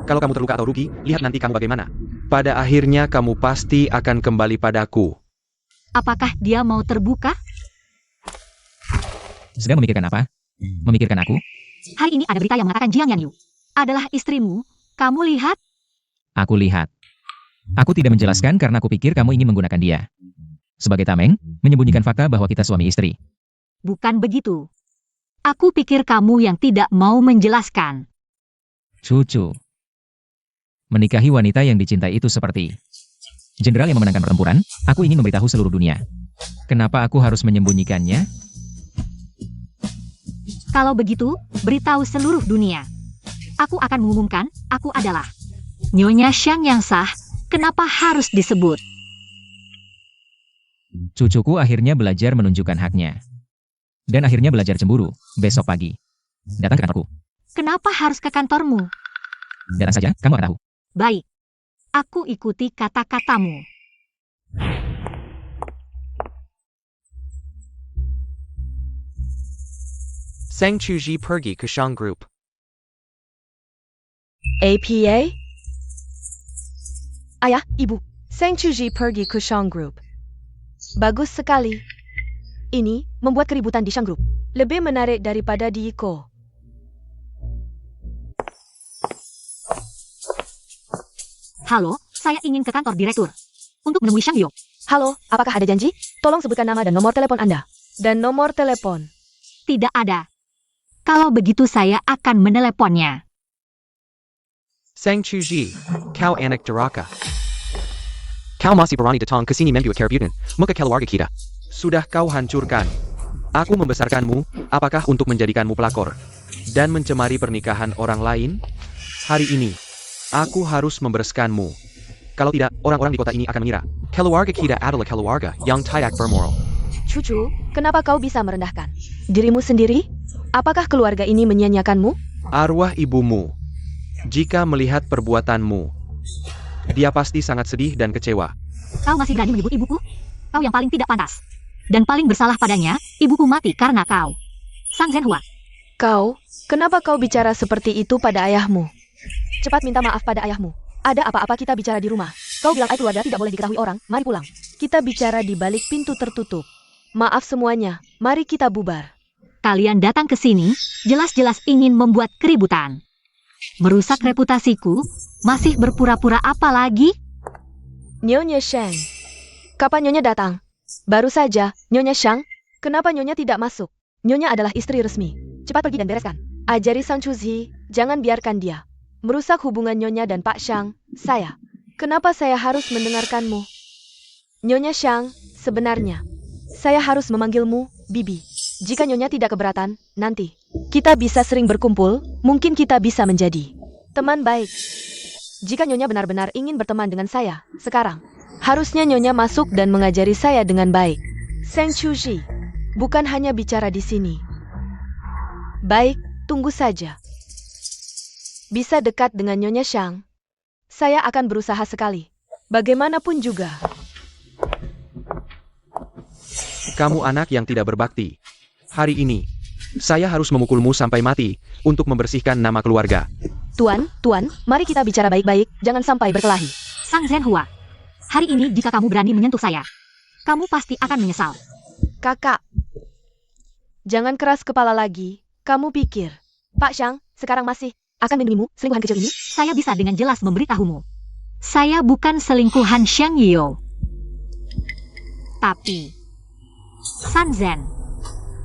[SPEAKER 3] Kalau kamu terluka atau rugi, lihat nanti kamu bagaimana. Pada akhirnya kamu pasti akan kembali padaku.
[SPEAKER 1] Apakah dia mau terbuka?
[SPEAKER 2] Sedang memikirkan apa? Memikirkan aku?
[SPEAKER 1] Hari ini ada berita yang mengatakan Jiang Yanyu adalah istrimu. Kamu lihat?
[SPEAKER 2] Aku lihat. Aku tidak menjelaskan karena aku pikir kamu ingin menggunakan dia. Sebagai tameng, menyembunyikan fakta bahwa kita suami istri.
[SPEAKER 1] Bukan begitu. Aku pikir kamu yang tidak mau menjelaskan.
[SPEAKER 2] Cucu. Menikahi wanita yang dicintai itu seperti jenderal yang memenangkan pertempuran. Aku ingin memberitahu seluruh dunia. Kenapa aku harus menyembunyikannya?
[SPEAKER 1] Kalau begitu, beritahu seluruh dunia. Aku akan mengumumkan, aku adalah Nyonya Shang yang sah. Kenapa harus disebut?
[SPEAKER 2] Cucuku akhirnya belajar menunjukkan haknya. Dan akhirnya belajar cemburu, besok pagi. Datang ke kantorku.
[SPEAKER 1] Kenapa harus ke kantormu?
[SPEAKER 2] Datang saja, kamu akan tahu.
[SPEAKER 1] Baik. Aku ikuti kata-katamu.
[SPEAKER 3] Sang Chuji pergi ke Shang Group.
[SPEAKER 4] APA? Ayah, ibu. Sang Chuji pergi ke Shang Group. Bagus sekali. Ini membuat keributan di Shang Group lebih menarik daripada di Iko.
[SPEAKER 1] Halo, saya ingin ke kantor direktur untuk menemui Shang Yo.
[SPEAKER 4] Halo, apakah ada janji? Tolong sebutkan nama dan nomor telepon Anda. Dan nomor telepon.
[SPEAKER 1] Tidak ada. Kalau begitu saya akan meneleponnya.
[SPEAKER 3] Sang Chuji, kau anak duraka. Kau masih berani datang ke sini membuat keributan, muka keluarga kita. Sudah kau hancurkan. Aku membesarkanmu, apakah untuk menjadikanmu pelakor dan mencemari pernikahan orang lain? Hari ini, aku harus membereskanmu. Kalau tidak, orang-orang di kota ini akan mengira keluarga kita adalah keluarga yang tidak bermoral.
[SPEAKER 4] Cucu, kenapa kau bisa merendahkan dirimu sendiri? Apakah keluarga ini menyia-nyiakanmu?
[SPEAKER 3] Arwah ibumu, jika melihat perbuatanmu, dia pasti sangat sedih dan kecewa.
[SPEAKER 1] Kau masih berani menyebut ibuku? Kau yang paling tidak pantas. Dan paling bersalah padanya, ibuku mati karena kau. Sang Zhenhua.
[SPEAKER 4] Kau, kenapa kau bicara seperti itu pada ayahmu? Cepat minta maaf pada ayahmu. Ada apa-apa kita bicara di rumah. Kau bilang keluarga tidak boleh diketahui orang, mari pulang. Kita bicara di balik pintu tertutup. Maaf semuanya, mari kita bubar.
[SPEAKER 1] Kalian datang ke sini, jelas-jelas ingin membuat keributan. Merusak reputasiku, masih berpura-pura apa lagi?
[SPEAKER 4] Nyonya Shang. Kapan Nyonya datang? Baru saja, Nyonya Shang. Kenapa Nyonya tidak masuk? Nyonya adalah istri resmi. Cepat pergi dan bereskan. Ajari Sang Chuzi, jangan biarkan dia merusak hubungan Nyonya dan Pak Shang. Kenapa saya harus mendengarkanmu? Nyonya Shang, sebenarnya saya harus memanggilmu Bibi. Jika Nyonya tidak keberatan, nanti kita bisa sering berkumpul, mungkin kita bisa menjadi teman baik. Jika Nyonya benar-benar ingin berteman dengan saya, sekarang harusnya Nyonya masuk dan mengajari saya dengan baik. Sang Chuzi, bukan hanya bicara di sini. Baik, tunggu saja. Bisa dekat dengan Nyonya Shang. Saya akan berusaha sekali. Bagaimanapun juga.
[SPEAKER 3] Kamu anak yang tidak berbakti. Hari ini, saya harus memukulmu sampai mati untuk membersihkan nama keluarga.
[SPEAKER 4] Tuan, mari kita bicara baik-baik, jangan sampai berkelahi.
[SPEAKER 1] Sang Zhenhua, hari ini jika kamu berani menyentuh saya, kamu pasti akan menyesal.
[SPEAKER 4] Kakak, jangan keras kepala lagi. Kamu pikir, Pak Shang sekarang masih akan melindungimu selingkuhan kecil ini?
[SPEAKER 1] Saya bisa dengan jelas memberitahumu. Saya bukan selingkuhan Shang Yio. Tapi, San Zhen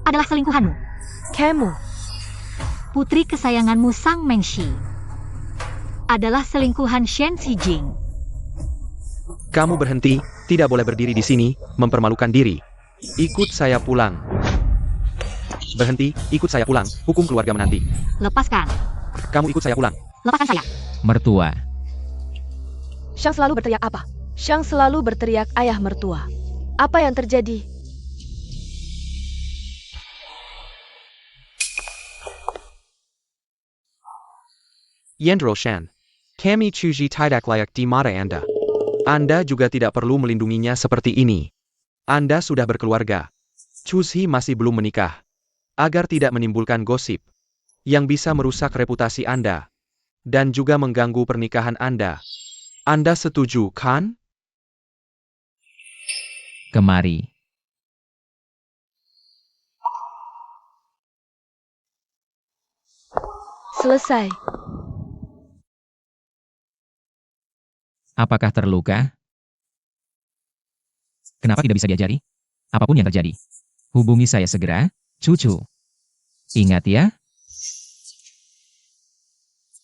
[SPEAKER 1] adalah selingkuhanmu.
[SPEAKER 4] Kamu,
[SPEAKER 1] Putri kesayanganmu Sang Mengshi adalah selingkuhan Shen Xijing.
[SPEAKER 3] Kamu berhenti, tidak boleh berdiri di sini, mempermalukan diri. Ikut saya pulang. Berhenti, ikut saya pulang, hukum keluarga menanti.
[SPEAKER 1] Lepaskan.
[SPEAKER 3] Kamu ikut saya pulang.
[SPEAKER 1] Lepaskan saya.
[SPEAKER 2] Mertua.
[SPEAKER 4] Shang selalu berteriak apa? Shang selalu berteriak ayah mertua. Apa yang terjadi?
[SPEAKER 3] Yendro Shan. Kami Chuji tidak layak di mata Anda. Anda juga tidak perlu melindunginya seperti ini. Anda sudah berkeluarga. Chuzi masih belum menikah. Agar tidak menimbulkan gosip yang bisa merusak reputasi Anda dan juga mengganggu pernikahan Anda. Anda setuju, kan?
[SPEAKER 2] Kemari.
[SPEAKER 4] Selesai.
[SPEAKER 2] Apakah terluka? Kenapa tidak bisa diajari? Apapun yang terjadi, hubungi saya segera, cucu. Ingat ya.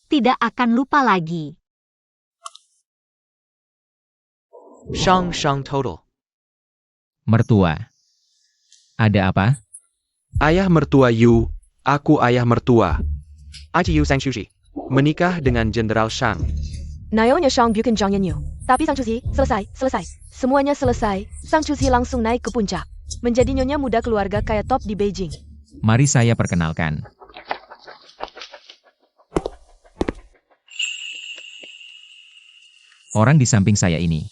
[SPEAKER 1] Tidak akan lupa lagi.
[SPEAKER 3] Shang total.
[SPEAKER 2] Mertua. Ada apa?
[SPEAKER 3] Ayah mertua Yu, aku ayah mertua. ITU Sang Chuji. Menikah dengan Jenderal Shang.
[SPEAKER 4] Nyonya Shang bukan Zhang Yanyu. Tapi Sang Chuzi, selesai. Semuanya selesai. Sang Chuzi langsung naik ke puncak. Menjadi nyonya muda keluarga kaya top di Beijing.
[SPEAKER 2] Mari saya perkenalkan. Orang di samping saya ini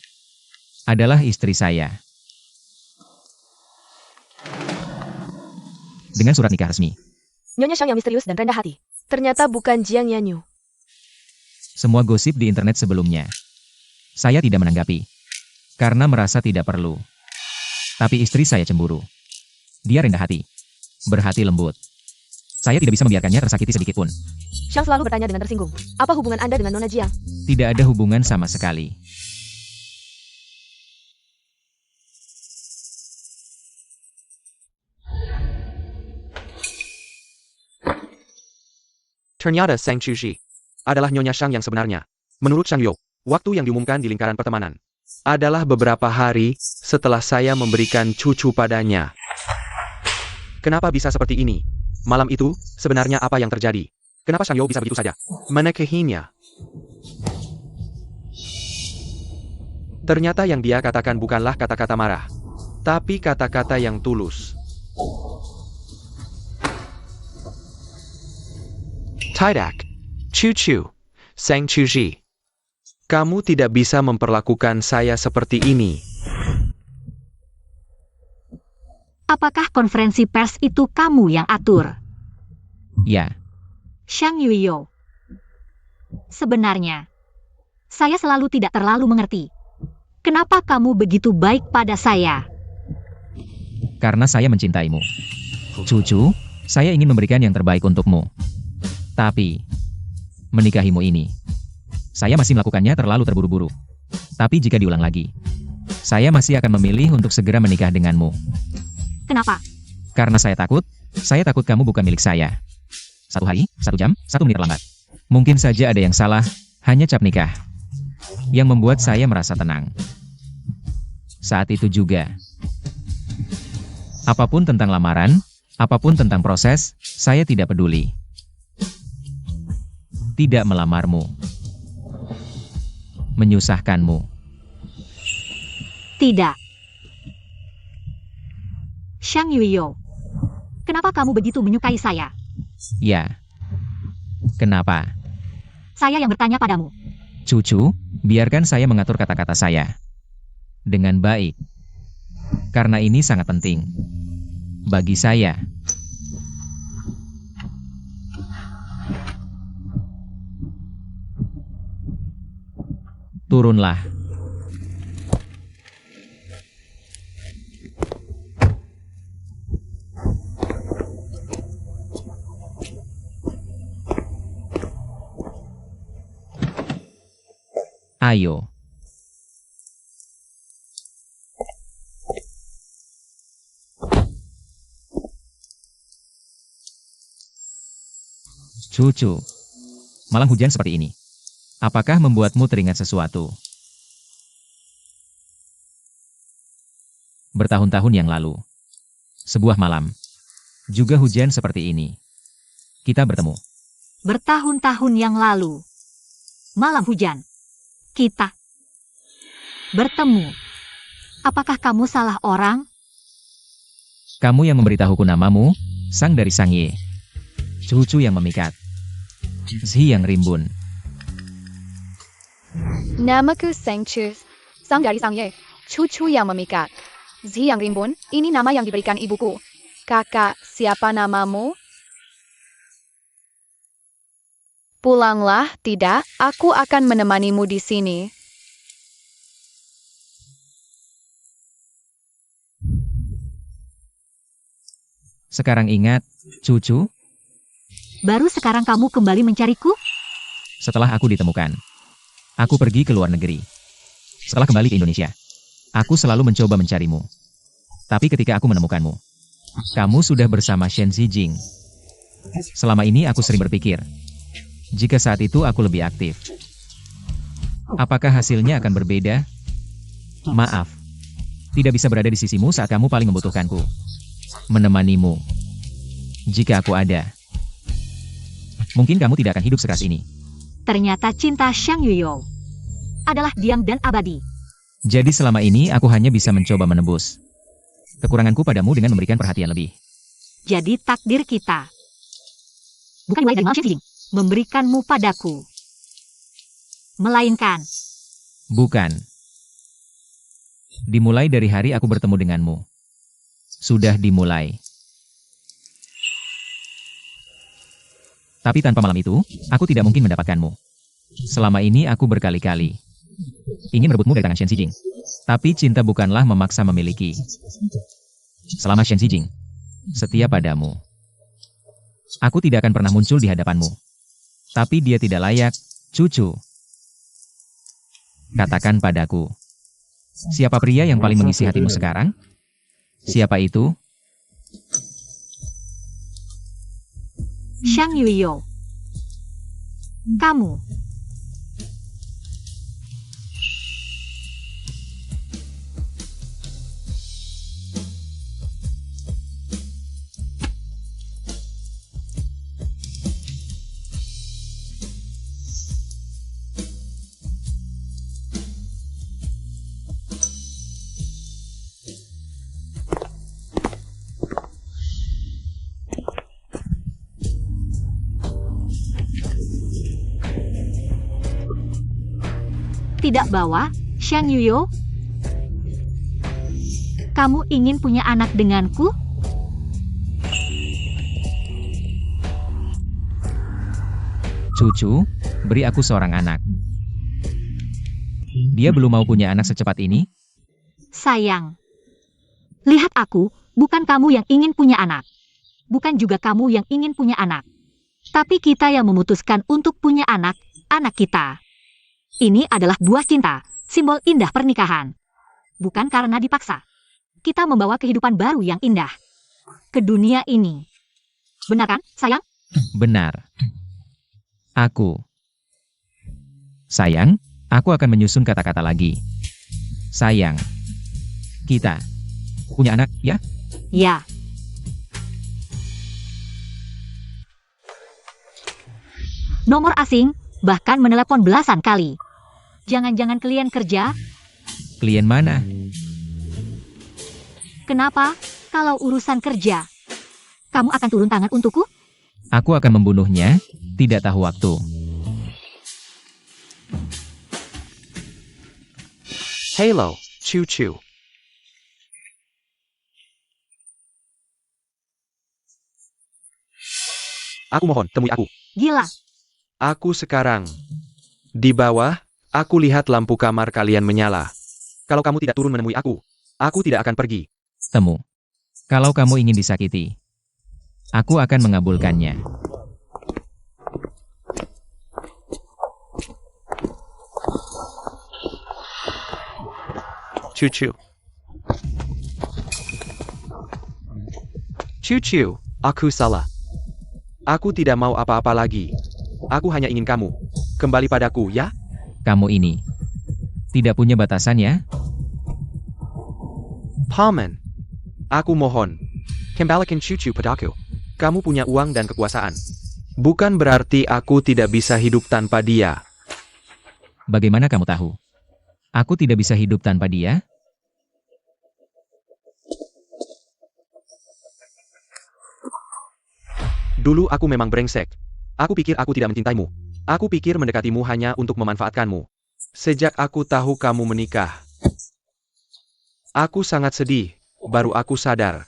[SPEAKER 2] adalah istri saya. Dengan surat nikah resmi.
[SPEAKER 4] Nyonya Shang yang misterius dan rendah hati. Ternyata bukan Jiang Yanyu.
[SPEAKER 2] Semua gosip di internet sebelumnya, saya tidak menanggapi. Karena merasa tidak perlu. Tapi istri saya cemburu. Dia rendah hati. Berhati lembut. Saya tidak bisa membiarkannya tersakiti sedikit pun.
[SPEAKER 4] Shang selalu bertanya dengan tersinggung. Apa hubungan Anda dengan Nona Jiang?
[SPEAKER 2] Tidak ada hubungan sama sekali.
[SPEAKER 3] Ternyata Sang Chuji adalah Nyonya Shang yang sebenarnya. Menurut Shang Yo, waktu yang diumumkan di lingkaran pertemanan adalah beberapa hari setelah saya memberikan cucu padanya. Kenapa bisa seperti ini? Malam itu, sebenarnya apa yang terjadi? Kenapa Shang Yo bisa begitu saja menikahinya? Ternyata yang dia katakan bukanlah kata-kata marah, tapi kata-kata yang tulus. Tidak, Cucu, Sang Chuji. Kamu tidak bisa memperlakukan saya seperti ini.
[SPEAKER 1] Apakah konferensi pers itu kamu yang atur?
[SPEAKER 2] Ya,
[SPEAKER 1] Shang Yuyo. Sebenarnya, saya selalu tidak terlalu mengerti. Kenapa kamu begitu baik pada saya?
[SPEAKER 2] Karena saya mencintaimu. Cucu, saya ingin memberikan yang terbaik untukmu. Tapi, menikahimu ini, saya masih melakukannya terlalu terburu-buru. Tapi jika diulang lagi, saya masih akan memilih untuk segera menikah denganmu.
[SPEAKER 1] Kenapa?
[SPEAKER 2] Karena saya takut kamu bukan milik saya. 1 hari, 1 jam, 1 menit terlambat. Mungkin saja ada yang salah, hanya cap nikah. Yang membuat saya merasa tenang. Saat itu juga. Apapun tentang lamaran, apapun tentang proses, saya tidak peduli. Tidak melamarmu. Menyusahkanmu.
[SPEAKER 1] Tidak. Xiang Yuyo, kenapa kamu begitu menyukai saya?
[SPEAKER 2] Ya. Kenapa?
[SPEAKER 1] Saya yang bertanya padamu.
[SPEAKER 2] Cucu, biarkan saya mengatur kata-kata saya. Dengan baik. Karena ini sangat penting. Bagi saya. Turunlah. Ayo. Cucu. Malam hujan seperti ini. Apakah membuatmu teringat sesuatu? Bertahun-tahun yang lalu. Sebuah malam. Juga hujan seperti ini. Kita bertemu.
[SPEAKER 1] Bertahun-tahun yang lalu. Malam hujan. Kita bertemu. Apakah kamu salah orang?
[SPEAKER 2] Kamu yang memberitahuku namamu, Sang dari Sang Ye. Cucu yang memikat. Zhi yang rimbun.
[SPEAKER 5] Namaku Seng Chu. Sang dari Sang Ye. Cucu yang memikat. Zhi yang rimbun, ini nama yang diberikan ibuku. Kakak, siapa namamu? Pulanglah, tidak, aku akan menemanimu di sini.
[SPEAKER 2] Sekarang ingat, cucu,
[SPEAKER 1] Baru sekarang kamu kembali mencariku?
[SPEAKER 2] setelah aku ditemukan. Aku pergi ke luar negeri. Setelah kembali ke Indonesia, aku selalu mencoba mencarimu. Tapi ketika aku menemukanmu, kamu sudah bersama Shen Zijing. Selama ini aku sering berpikir, jika saat itu aku lebih aktif, apakah hasilnya akan berbeda? Maaf, tidak bisa berada di sisimu saat kamu paling membutuhkanku. Menemanimu. Jika aku ada, mungkin kamu tidak akan hidup sekeras ini.
[SPEAKER 1] Ternyata cinta Xiang Yuyo adalah diam dan abadi.
[SPEAKER 2] Jadi selama ini aku hanya bisa mencoba menebus kekuranganku padamu dengan memberikan perhatian lebih.
[SPEAKER 1] Jadi takdir kita bukan mulai dari malam Xiang Zijing memberikanmu padaku, melainkan
[SPEAKER 2] Bukan. Dimulai dari hari aku bertemu denganmu. Sudah dimulai. Tapi tanpa malam itu, aku tidak mungkin mendapatkanmu. Selama ini aku berkali-kali ingin merebutmu dari tangan Shen Zijing. Tapi cinta bukanlah memaksa memiliki. Selama Shen Zijing setia padamu, aku tidak akan pernah muncul di hadapanmu. Tapi dia tidak layak, cucu. Katakan padaku, siapa pria yang paling mengisi hatimu sekarang? Siapa itu?
[SPEAKER 1] Xiang Yuyo. Kamu. Tidak bawa, Xiang Yuyo? Kamu ingin punya anak denganku?
[SPEAKER 2] Cucu, beri aku seorang anak. Dia belum mau punya anak secepat ini?
[SPEAKER 1] Sayang. Lihat aku, Bukan kamu yang ingin punya anak. Bukan juga kamu yang ingin punya anak. Tapi kita yang memutuskan untuk punya anak kita. Ini adalah buah cinta, simbol indah pernikahan. Bukan karena dipaksa. Kita membawa kehidupan baru yang indah ke dunia ini. Benar kan, sayang?
[SPEAKER 2] Benar. Sayang, aku akan menyusun kata-kata lagi. Sayang. Kita punya anak, ya?
[SPEAKER 1] Ya. Nomor asing, bahkan menelepon belasan kali. Jangan-jangan klien kerja?
[SPEAKER 2] Klien mana?
[SPEAKER 1] Kenapa? Kalau urusan kerja, kamu akan turun tangan untukku?
[SPEAKER 2] Aku akan membunuhnya, tidak tahu waktu.
[SPEAKER 3] Halo, Chu-Chu. Aku mohon, temui aku.
[SPEAKER 1] Gila,
[SPEAKER 3] Aku sekarang. Di bawah, aku lihat lampu kamar kalian menyala. Kalau kamu tidak turun menemui aku tidak akan pergi.
[SPEAKER 2] Temu. Kalau kamu ingin disakiti, aku akan mengabulkannya.
[SPEAKER 3] Chu-Chu. Chu-Chu, aku salah. Aku tidak mau apa-apa lagi. Aku hanya ingin kamu. Kembali padaku, ya?
[SPEAKER 2] Kamu ini tidak punya batasan, ya?
[SPEAKER 3] Paman. Aku mohon. Kembalikan Chu-Chu padaku. Kamu punya uang dan kekuasaan. Bukan berarti aku tidak bisa hidup tanpa dia.
[SPEAKER 2] Bagaimana kamu tahu? Aku tidak bisa hidup tanpa dia?
[SPEAKER 3] Dulu aku memang brengsek. Aku pikir aku tidak mencintaimu. Aku pikir mendekatimu hanya untuk memanfaatkanmu. Sejak aku tahu kamu menikah, aku sangat sedih. Baru aku sadar.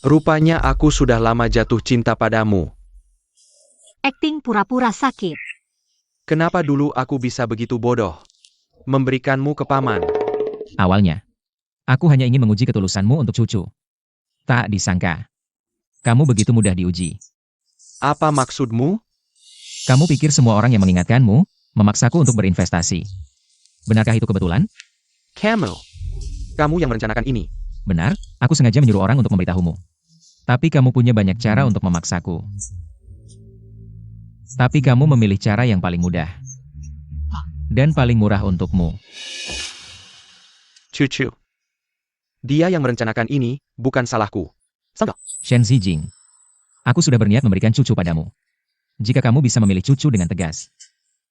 [SPEAKER 3] Rupanya aku sudah lama jatuh cinta padamu.
[SPEAKER 1] akting pura-pura sakit.
[SPEAKER 3] Kenapa dulu aku bisa begitu bodoh? Memberikanmu ke paman.
[SPEAKER 2] Awalnya, aku hanya ingin menguji ketulusanmu untuk Cucu. Tak disangka, kamu begitu mudah diuji.
[SPEAKER 3] Apa maksudmu?
[SPEAKER 2] Kamu pikir semua orang yang mengingatkanmu, memaksaku untuk berinvestasi. Benarkah itu kebetulan?
[SPEAKER 3] Kamu yang merencanakan ini.
[SPEAKER 2] Benar, aku sengaja menyuruh orang untuk memberitahumu. Tapi kamu punya banyak cara untuk memaksaku. Tapi kamu memilih cara yang paling mudah. Dan paling murah untukmu.
[SPEAKER 3] Cucu. Dia yang merencanakan ini, bukan salahku. Sangka.
[SPEAKER 2] Shen Zijing. Aku sudah berniat memberikan Cucu padamu. Jika kamu bisa memilih Cucu dengan tegas.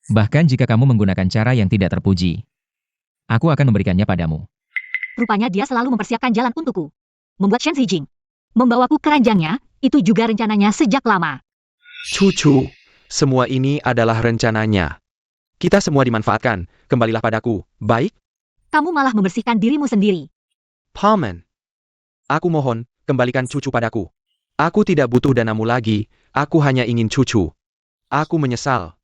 [SPEAKER 2] Bahkan jika kamu menggunakan cara yang tidak terpuji. Aku akan memberikannya padamu.
[SPEAKER 1] Rupanya dia selalu mempersiapkan jalan untukku. Membuat Shen Zijing. Membawaku ke ranjangnya, itu juga rencananya sejak lama.
[SPEAKER 3] Cucu. Semua ini adalah rencananya. Kita semua dimanfaatkan. Kembalilah padaku, baik?
[SPEAKER 1] Kamu malah membersihkan dirimu sendiri.
[SPEAKER 3] Paman. Aku mohon, kembalikan Cucu padaku. Aku tidak butuh danamu lagi, aku hanya ingin Cucu. Aku menyesal.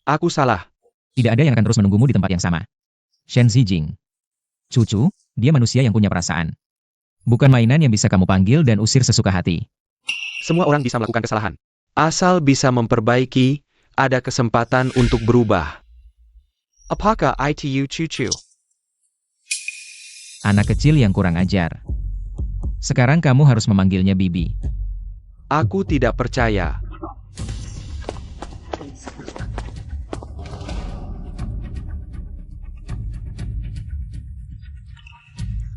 [SPEAKER 3] Aku salah.
[SPEAKER 2] Tidak ada yang akan terus menunggumu di tempat yang sama. Shen Zijing. Cucu, dia manusia yang punya perasaan. Bukan mainan yang bisa kamu panggil dan usir sesuka hati.
[SPEAKER 3] Semua orang bisa melakukan kesalahan. Asal bisa memperbaiki, ada kesempatan untuk berubah. Apakah itu Cucu?
[SPEAKER 2] Anak kecil yang kurang ajar. Sekarang kamu harus memanggilnya Bibi.
[SPEAKER 3] Aku tidak percaya.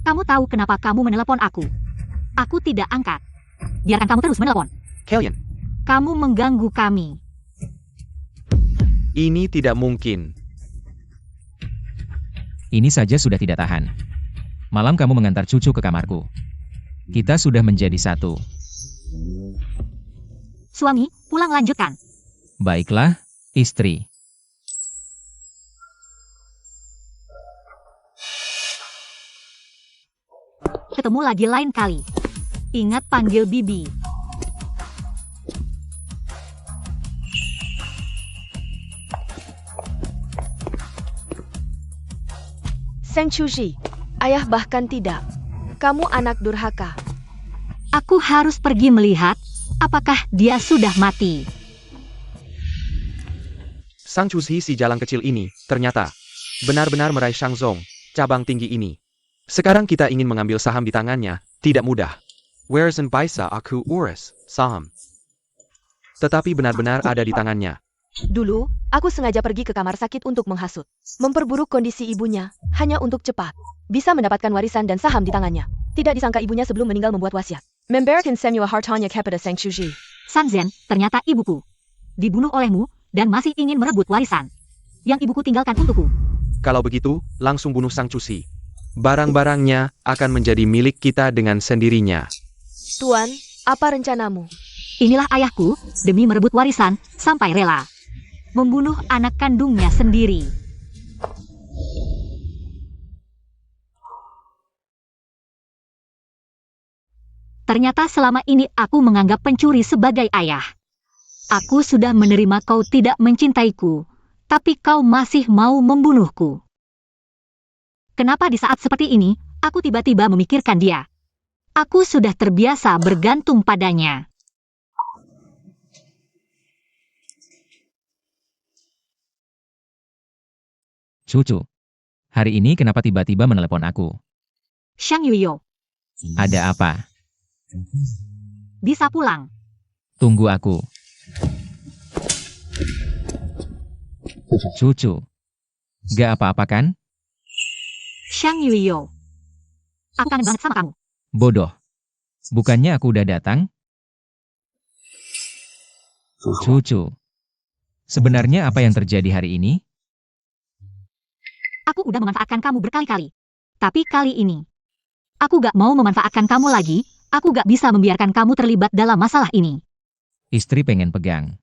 [SPEAKER 1] Kamu tahu kenapa kamu menelepon aku? Aku tidak angkat. Biarkan kamu terus menelepon.
[SPEAKER 3] Kalian,
[SPEAKER 1] Kamu mengganggu kami.
[SPEAKER 3] ini tidak mungkin.
[SPEAKER 2] Ini saja sudah tidak tahan. Malam kamu mengantar Cucu ke kamarku. Kita sudah menjadi satu.
[SPEAKER 1] Suami, pulang lanjutkan.
[SPEAKER 2] Baiklah, istri.
[SPEAKER 1] Ketemu lagi lain kali. Ingat panggil Bibi.
[SPEAKER 4] Seng Chuji, ayah bahkan tidak. Kamu anak durhaka.
[SPEAKER 1] Aku harus pergi melihat apakah dia sudah mati.
[SPEAKER 3] Sang Chuzi si jalang kecil ini, ternyata, benar-benar meraih Shangzong, cabang tinggi ini. Sekarang kita ingin mengambil saham di tangannya, tidak mudah. Wherezen bisa aku urus saham. Tetapi benar-benar ada di tangannya.
[SPEAKER 4] Dulu, aku sengaja pergi ke kamar sakit untuk menghasut. Memperburuk kondisi ibunya, hanya untuk cepat bisa mendapatkan warisan dan saham di tangannya. Tidak disangka ibunya sebelum meninggal membuat wasiat. Memberikan semua hartanya kepada Sang Chuji.
[SPEAKER 1] Sang Zhen, ternyata ibuku dibunuh olehmu dan masih ingin merebut warisan yang ibuku tinggalkan untukku.
[SPEAKER 3] Kalau begitu, langsung bunuh Sang Chuzi. Barang-barangnya akan menjadi milik kita dengan sendirinya.
[SPEAKER 4] Tuan, apa rencanamu?
[SPEAKER 1] Inilah ayahku, demi merebut warisan, sampai rela membunuh anak kandungnya sendiri. Ternyata selama ini aku menganggap pencuri sebagai ayah. Aku sudah menerima kau tidak mencintaiku, tapi kau masih mau membunuhku. Kenapa di saat seperti ini, aku tiba-tiba memikirkan dia? Aku sudah terbiasa bergantung padanya.
[SPEAKER 2] Cucu. Hari ini kenapa tiba-tiba menelepon aku?
[SPEAKER 1] Shang Yuyo,
[SPEAKER 2] Ada apa?
[SPEAKER 1] bisa pulang.
[SPEAKER 2] Tunggu aku. Cucu. Gak apa-apa kan?
[SPEAKER 1] Shang Yuyo, aku kangen banget sama kamu.
[SPEAKER 2] Bodoh. Bukannya aku udah datang? Cucu. Sebenarnya apa yang terjadi hari ini?
[SPEAKER 1] Aku udah memanfaatkan kamu berkali-kali. Tapi kali ini, aku gak mau memanfaatkan kamu lagi, aku gak bisa membiarkan kamu terlibat dalam masalah ini.
[SPEAKER 2] Istri pengen pegang.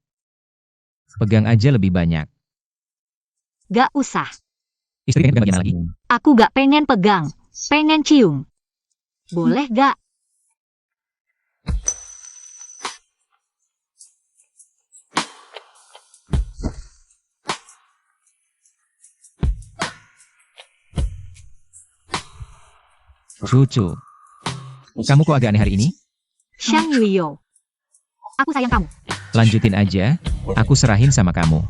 [SPEAKER 2] Pegang aja lebih banyak.
[SPEAKER 1] Gak usah.
[SPEAKER 2] Istri pengen pegang bagian lagi.
[SPEAKER 1] Aku gak pengen pegang, pengen cium. Boleh gak?
[SPEAKER 2] Cucu. Kamu kok agak aneh hari ini?
[SPEAKER 1] Shang Yuyo, aku sayang kamu.
[SPEAKER 2] Lanjutin aja, aku serahin sama kamu.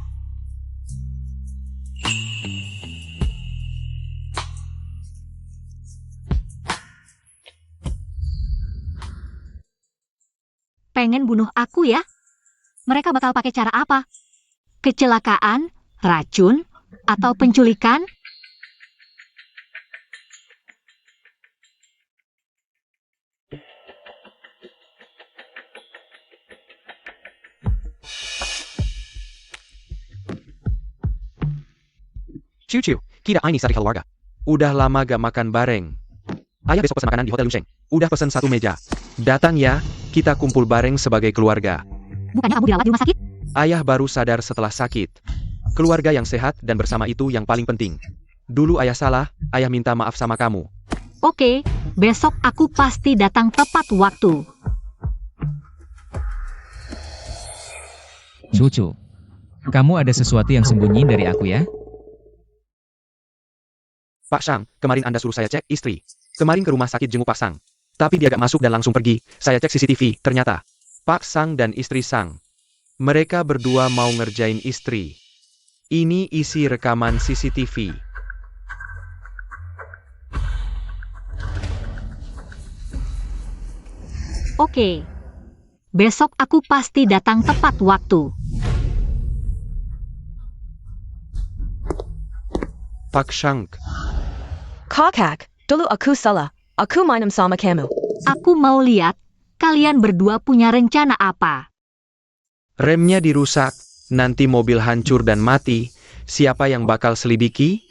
[SPEAKER 1] Pengen bunuh aku ya? Mereka bakal pakai cara apa? Kecelakaan, racun, atau penculikan?
[SPEAKER 3] Cucu, kita ini satu keluarga. Udah lama gak makan bareng. Ayah besok pesan makanan di Hotel Lusheng. Udah pesan satu meja. Datang ya, kita kumpul bareng sebagai keluarga.
[SPEAKER 1] Bukannya kamu dirawat di rumah sakit?
[SPEAKER 3] Ayah baru sadar setelah sakit. Keluarga yang sehat dan bersama itu yang paling penting. Dulu ayah salah, ayah minta maaf sama kamu.
[SPEAKER 1] Oke, besok aku pasti datang tepat waktu.
[SPEAKER 2] Cucu. Kamu ada sesuatu yang sembunyi dari aku ya?
[SPEAKER 3] Pak Shang, kemarin Anda suruh saya cek istri. Kemarin ke rumah sakit jenguk Pak Sang. Tapi dia gak masuk dan langsung pergi. Saya cek CCTV, ternyata Pak Sang dan istri Sang. Mereka berdua mau ngerjain istri. Ini isi rekaman CCTV.
[SPEAKER 1] Oke. Besok aku pasti datang tepat waktu.
[SPEAKER 3] Pak Shang,
[SPEAKER 4] Kakak, dulu aku salah. Aku mainem sama kamu.
[SPEAKER 1] Aku mau lihat, kalian berdua punya rencana apa?
[SPEAKER 3] remnya dirusak, nanti mobil hancur dan mati. Siapa yang bakal selidiki?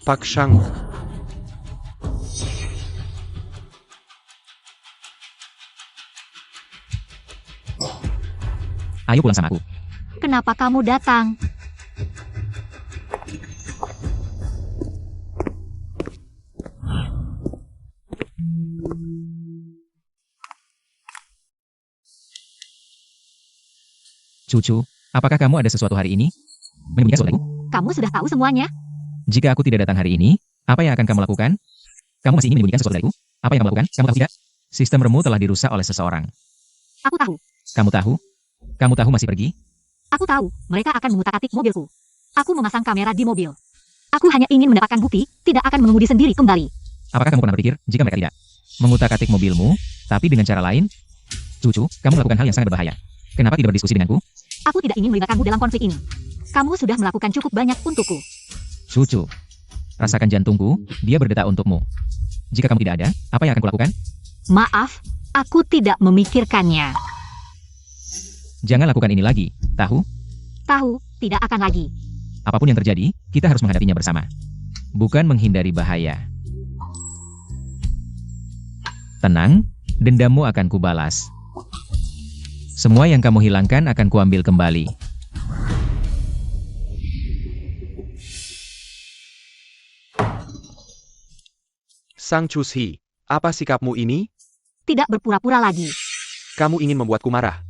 [SPEAKER 3] Pak Shang.
[SPEAKER 2] Ayo pulang sama aku.
[SPEAKER 1] Kenapa kamu datang?
[SPEAKER 2] Cucu, apakah kamu ada sesuatu hari ini? Menyembunyikan sesuatu lagi?
[SPEAKER 1] Kamu sudah tahu semuanya?
[SPEAKER 2] Jika aku tidak datang hari ini, apa yang akan kamu lakukan? Kamu masih ingin menyembunyikan sesuatu dariku? Apa yang kamu lakukan? Kamu tahu tidak? Sistem remu telah dirusak oleh seseorang.
[SPEAKER 1] Aku tahu.
[SPEAKER 2] Kamu tahu? Kamu tahu masih pergi?
[SPEAKER 1] Aku tahu, mereka akan mengutak-atik mobilku. Aku memasang kamera di mobil. Aku hanya ingin mendapatkan bukti, tidak akan mengemudi sendiri kembali.
[SPEAKER 2] Apakah kamu pernah berpikir jika mereka tidak mengutak-atik mobilmu, tapi dengan cara lain? Cucu, kamu melakukan hal yang sangat berbahaya. Kenapa tidak berdiskusi denganku?
[SPEAKER 1] Aku tidak ingin melibatkanmu dalam konflik ini. Kamu sudah melakukan cukup banyak untukku.
[SPEAKER 2] Cucu, rasakan jantungku, dia berdetak untukmu. Jika kamu tidak ada, apa yang akan kulakukan?
[SPEAKER 1] Maaf, aku tidak memikirkannya.
[SPEAKER 2] Jangan lakukan ini lagi, tahu?
[SPEAKER 1] Tahu, tidak akan lagi.
[SPEAKER 2] Apapun yang terjadi, kita harus menghadapinya bersama. Bukan menghindari bahaya. Tenang, dendammu akan kubalas. Semua yang kamu hilangkan akan kuambil kembali.
[SPEAKER 3] Sang Chushi, apa sikapmu ini?
[SPEAKER 1] Tidak berpura-pura lagi.
[SPEAKER 3] Kamu ingin membuatku marah.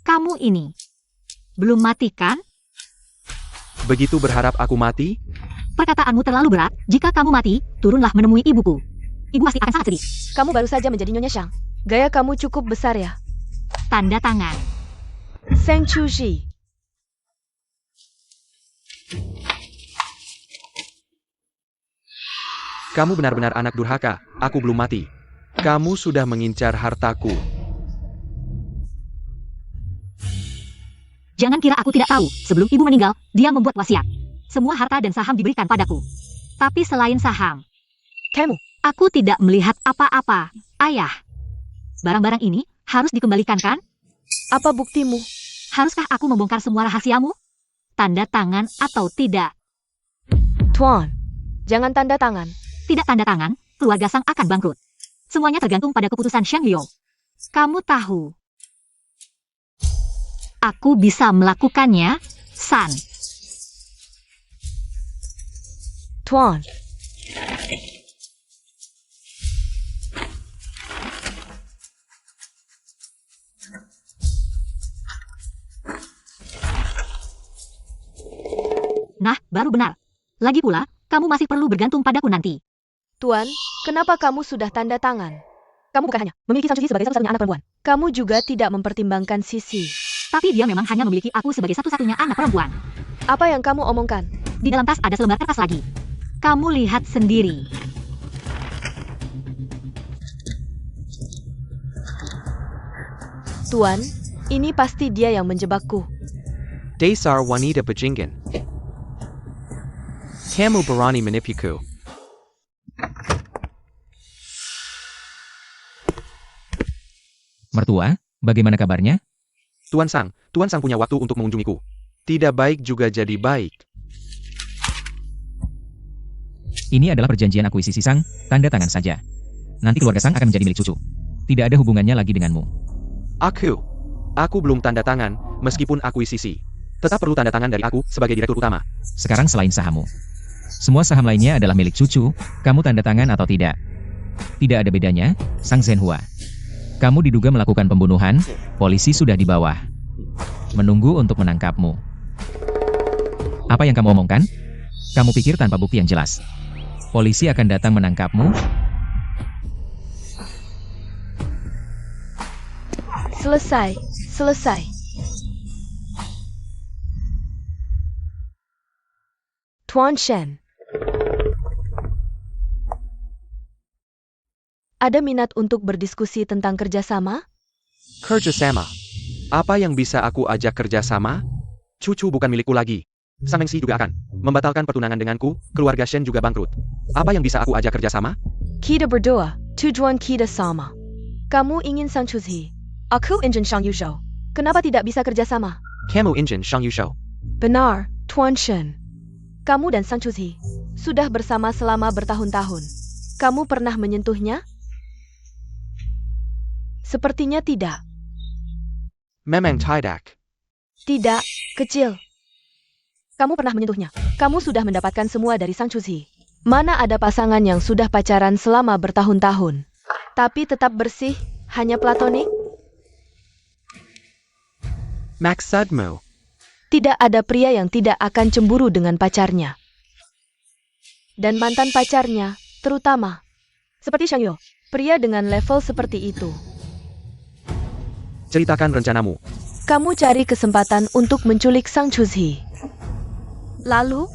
[SPEAKER 1] Kamu ini. Belum mati kan?
[SPEAKER 3] Begitu berharap aku mati?
[SPEAKER 1] Perkataanmu terlalu berat. Jika kamu mati, turunlah menemui ibuku. Ibu pasti akan sangat sedih.
[SPEAKER 4] Kamu baru saja menjadi Nyonya Shang. Gaya kamu cukup besar ya.
[SPEAKER 1] Tanda tangan.
[SPEAKER 4] Seng Chuji.
[SPEAKER 3] Kamu benar-benar anak durhaka, aku belum mati. Kamu sudah mengincar hartaku.
[SPEAKER 1] Jangan kira aku tidak tahu. Sebelum ibu meninggal, dia membuat wasiat. Semua harta dan saham diberikan padaku. Tapi selain saham,
[SPEAKER 4] Kamu.
[SPEAKER 1] aku tidak melihat apa-apa. Ayah, barang-barang ini harus dikembalikan kan?
[SPEAKER 4] Apa buktimu?
[SPEAKER 1] Haruskah aku membongkar semua rahasiamu? Tanda tangan atau tidak?
[SPEAKER 4] Tuan. Jangan tanda tangan.
[SPEAKER 1] Tidak tanda tangan, keluarga Sang akan bangkrut. Semuanya tergantung pada keputusan Shang Yuo. Kamu tahu. Aku bisa melakukannya, San.
[SPEAKER 4] Tuan.
[SPEAKER 1] Nah, baru benar. Lagi pula, kamu masih perlu bergantung padaku nanti.
[SPEAKER 4] Tuan, kenapa kamu sudah tanda tangan? Kamu bukan hanya memiliki Sang Chuji sebagai satu-satunya anak perempuan. Kamu juga tidak mempertimbangkan Sisi.
[SPEAKER 1] Tapi dia memang hanya memiliki aku sebagai satu-satunya anak perempuan.
[SPEAKER 4] Apa yang kamu omongkan?
[SPEAKER 1] Di dalam tas ada selembar kertas lagi. Kamu lihat sendiri.
[SPEAKER 4] Tuan, ini pasti dia yang menjebakku.
[SPEAKER 3] Dasar wanita bajingan. Kamu berani menipuku.
[SPEAKER 2] Mertua, bagaimana kabarnya?
[SPEAKER 3] Tuan Sang punya waktu untuk mengunjungiku. Tidak baik juga jadi baik.
[SPEAKER 2] Ini adalah perjanjian akuisisi Sang, tanda tangan saja. Nanti keluarga Sang akan menjadi milik cucu. Tidak ada hubungannya lagi denganmu.
[SPEAKER 3] Aku belum tanda tangan, meskipun akuisisi. Tetap perlu tanda tangan dari aku sebagai direktur utama.
[SPEAKER 2] Sekarang selain sahammu. Semua saham lainnya adalah milik cucu, kamu tanda tangan atau tidak. Tidak ada bedanya, Sang Zhenhua. Kamu diduga melakukan pembunuhan, polisi sudah di bawah. Menunggu untuk menangkapmu. Apa yang kamu omongkan? Kamu pikir tanpa bukti yang jelas polisi akan datang menangkapmu?
[SPEAKER 4] Selesai. Tuan Shen. Ada minat untuk berdiskusi tentang kerjasama?
[SPEAKER 3] Kerjasama. Apa yang bisa aku ajak kerjasama? Cucu bukan milikku lagi. Sang Mengsi juga akan membatalkan pertunangan denganku, keluarga Shen juga bangkrut. Apa yang bisa aku ajak kerjasama?
[SPEAKER 4] Kita berdua, tujuan kita sama. Kamu ingin Sang Chuzi. Aku ingin Shang Yuzhou. Kenapa tidak bisa kerjasama?
[SPEAKER 3] Kamu ingin Shang Yuzhou.
[SPEAKER 4] Benar, Tuan Shen. Kamu dan Sang Chuzi sudah bersama selama bertahun-tahun. Kamu pernah menyentuhnya? Sepertinya tidak.
[SPEAKER 3] Memang tidak.
[SPEAKER 4] Tidak, kecil. Kamu pernah menyentuhnya. Kamu sudah mendapatkan semua dari Sang Chuzi. Mana ada pasangan yang sudah pacaran selama bertahun-tahun, tapi tetap bersih, hanya platonik?
[SPEAKER 3] Maksudmu?
[SPEAKER 4] Tidak ada pria yang tidak akan cemburu dengan pacarnya. Dan mantan pacarnya, terutama. Seperti Shang Yuyo, pria dengan level seperti itu.
[SPEAKER 3] Ceritakan rencanamu.
[SPEAKER 4] Kamu cari kesempatan untuk menculik Sang Chuzhi. Lalu,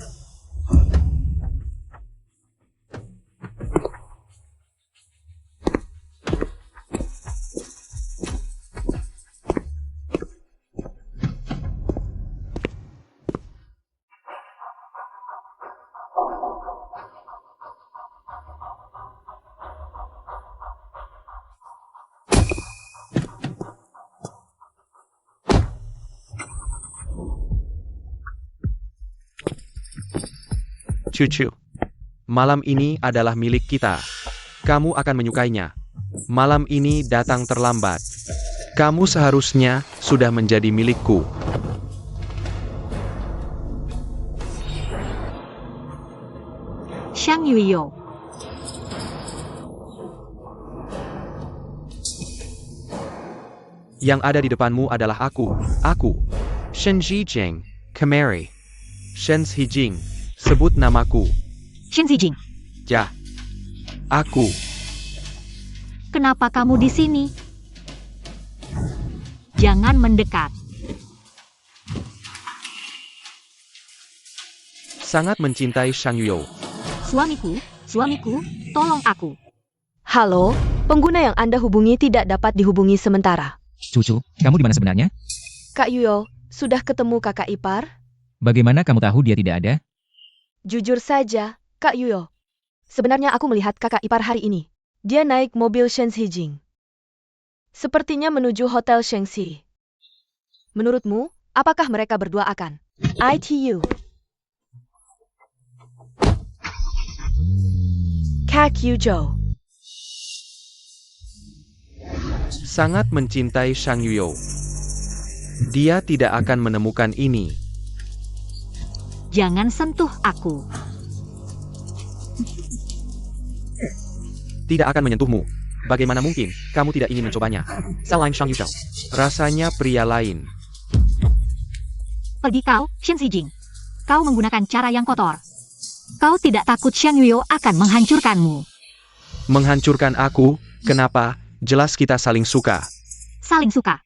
[SPEAKER 3] Cucu. Malam ini adalah milik kita. Kamu akan menyukainya. Malam ini datang terlambat. Kamu seharusnya sudah menjadi milikku.
[SPEAKER 1] Shang Yuyo.
[SPEAKER 3] Yang ada di depanmu adalah aku. Aku. Shen Zijing. Kemari. Shen Zijing. Sebut namaku.
[SPEAKER 1] Shen Zijing,
[SPEAKER 3] Ya. Aku.
[SPEAKER 1] kenapa kamu di sini? Jangan mendekat.
[SPEAKER 3] Sangat mencintai Shang Yuyo.
[SPEAKER 1] Suamiku, tolong aku.
[SPEAKER 4] halo, pengguna yang Anda hubungi tidak dapat dihubungi sementara.
[SPEAKER 2] Cucu, kamu di mana sebenarnya?
[SPEAKER 4] Kak Yuyo, sudah ketemu kakak ipar?
[SPEAKER 2] Bagaimana kamu tahu dia tidak ada?
[SPEAKER 4] Jujur saja, Kak Yuyo. Sebenarnya aku melihat kakak ipar hari ini. Dia naik mobil Shen Zijing. Sepertinya menuju Hotel Shengxi. Menurutmu, apakah mereka berdua akan ITU? Kak Yujo.
[SPEAKER 3] Sangat mencintai Shang Yuyo. Dia tidak akan menemukan ini.
[SPEAKER 1] Jangan sentuh aku.
[SPEAKER 3] Tidak akan menyentuhmu. Bagaimana mungkin kamu tidak ingin mencobanya? Selain Shang Yuyo. Rasanya pria lain.
[SPEAKER 1] Pergi kau, Shen Zijing. Kau menggunakan cara yang kotor. Kau tidak takut Shang Yuyo akan menghancurkanmu.
[SPEAKER 3] Menghancurkan aku? Kenapa? Jelas kita saling suka.
[SPEAKER 1] Saling suka.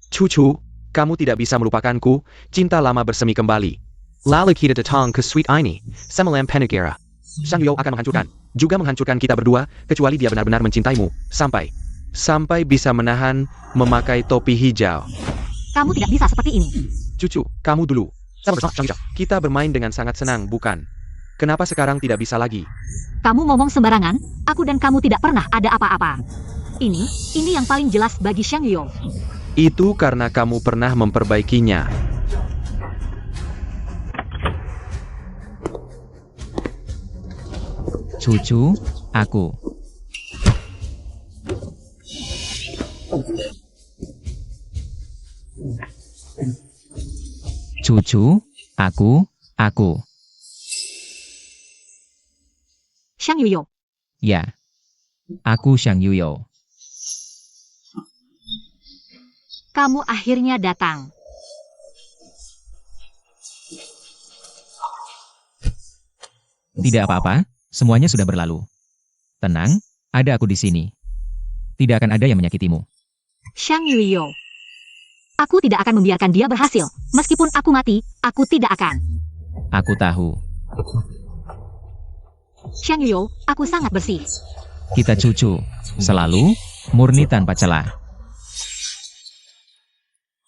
[SPEAKER 3] Cucu, kamu tidak bisa melupakanku. Cinta lama bersemi kembali. Lalu kita datang ke suite ini. Semalam Penegara. Shang Yuyo akan menghancurkan. Juga menghancurkan kita berdua, kecuali dia benar-benar mencintaimu. Sampai bisa menahan, memakai topi hijau.
[SPEAKER 1] Kamu tidak bisa seperti ini.
[SPEAKER 3] Cucu, kamu dulu. Sama bersama Shang Yuyo. Kita bermain dengan sangat senang, bukan? Kenapa sekarang tidak bisa lagi?
[SPEAKER 1] Kamu ngomong sembarangan, aku dan kamu tidak pernah ada apa-apa. Ini yang paling jelas bagi Shang Yuyo.
[SPEAKER 3] Itu karena kamu pernah memperbaikinya.
[SPEAKER 2] Cucu, aku. Cucu, aku.
[SPEAKER 1] Shang Yuyo.
[SPEAKER 2] Ya. Aku Shang Yuyo.
[SPEAKER 1] Kamu akhirnya datang.
[SPEAKER 2] Tidak apa-apa, semuanya sudah berlalu. Tenang, ada aku di sini. Tidak akan ada yang menyakitimu.
[SPEAKER 1] Shang Yuyo. Aku tidak akan membiarkan dia berhasil. Meskipun aku mati, aku tidak akan.
[SPEAKER 2] Aku tahu.
[SPEAKER 1] Shang Yuyo, aku sangat bersih.
[SPEAKER 2] Kita cucu, selalu, murni tanpa celah.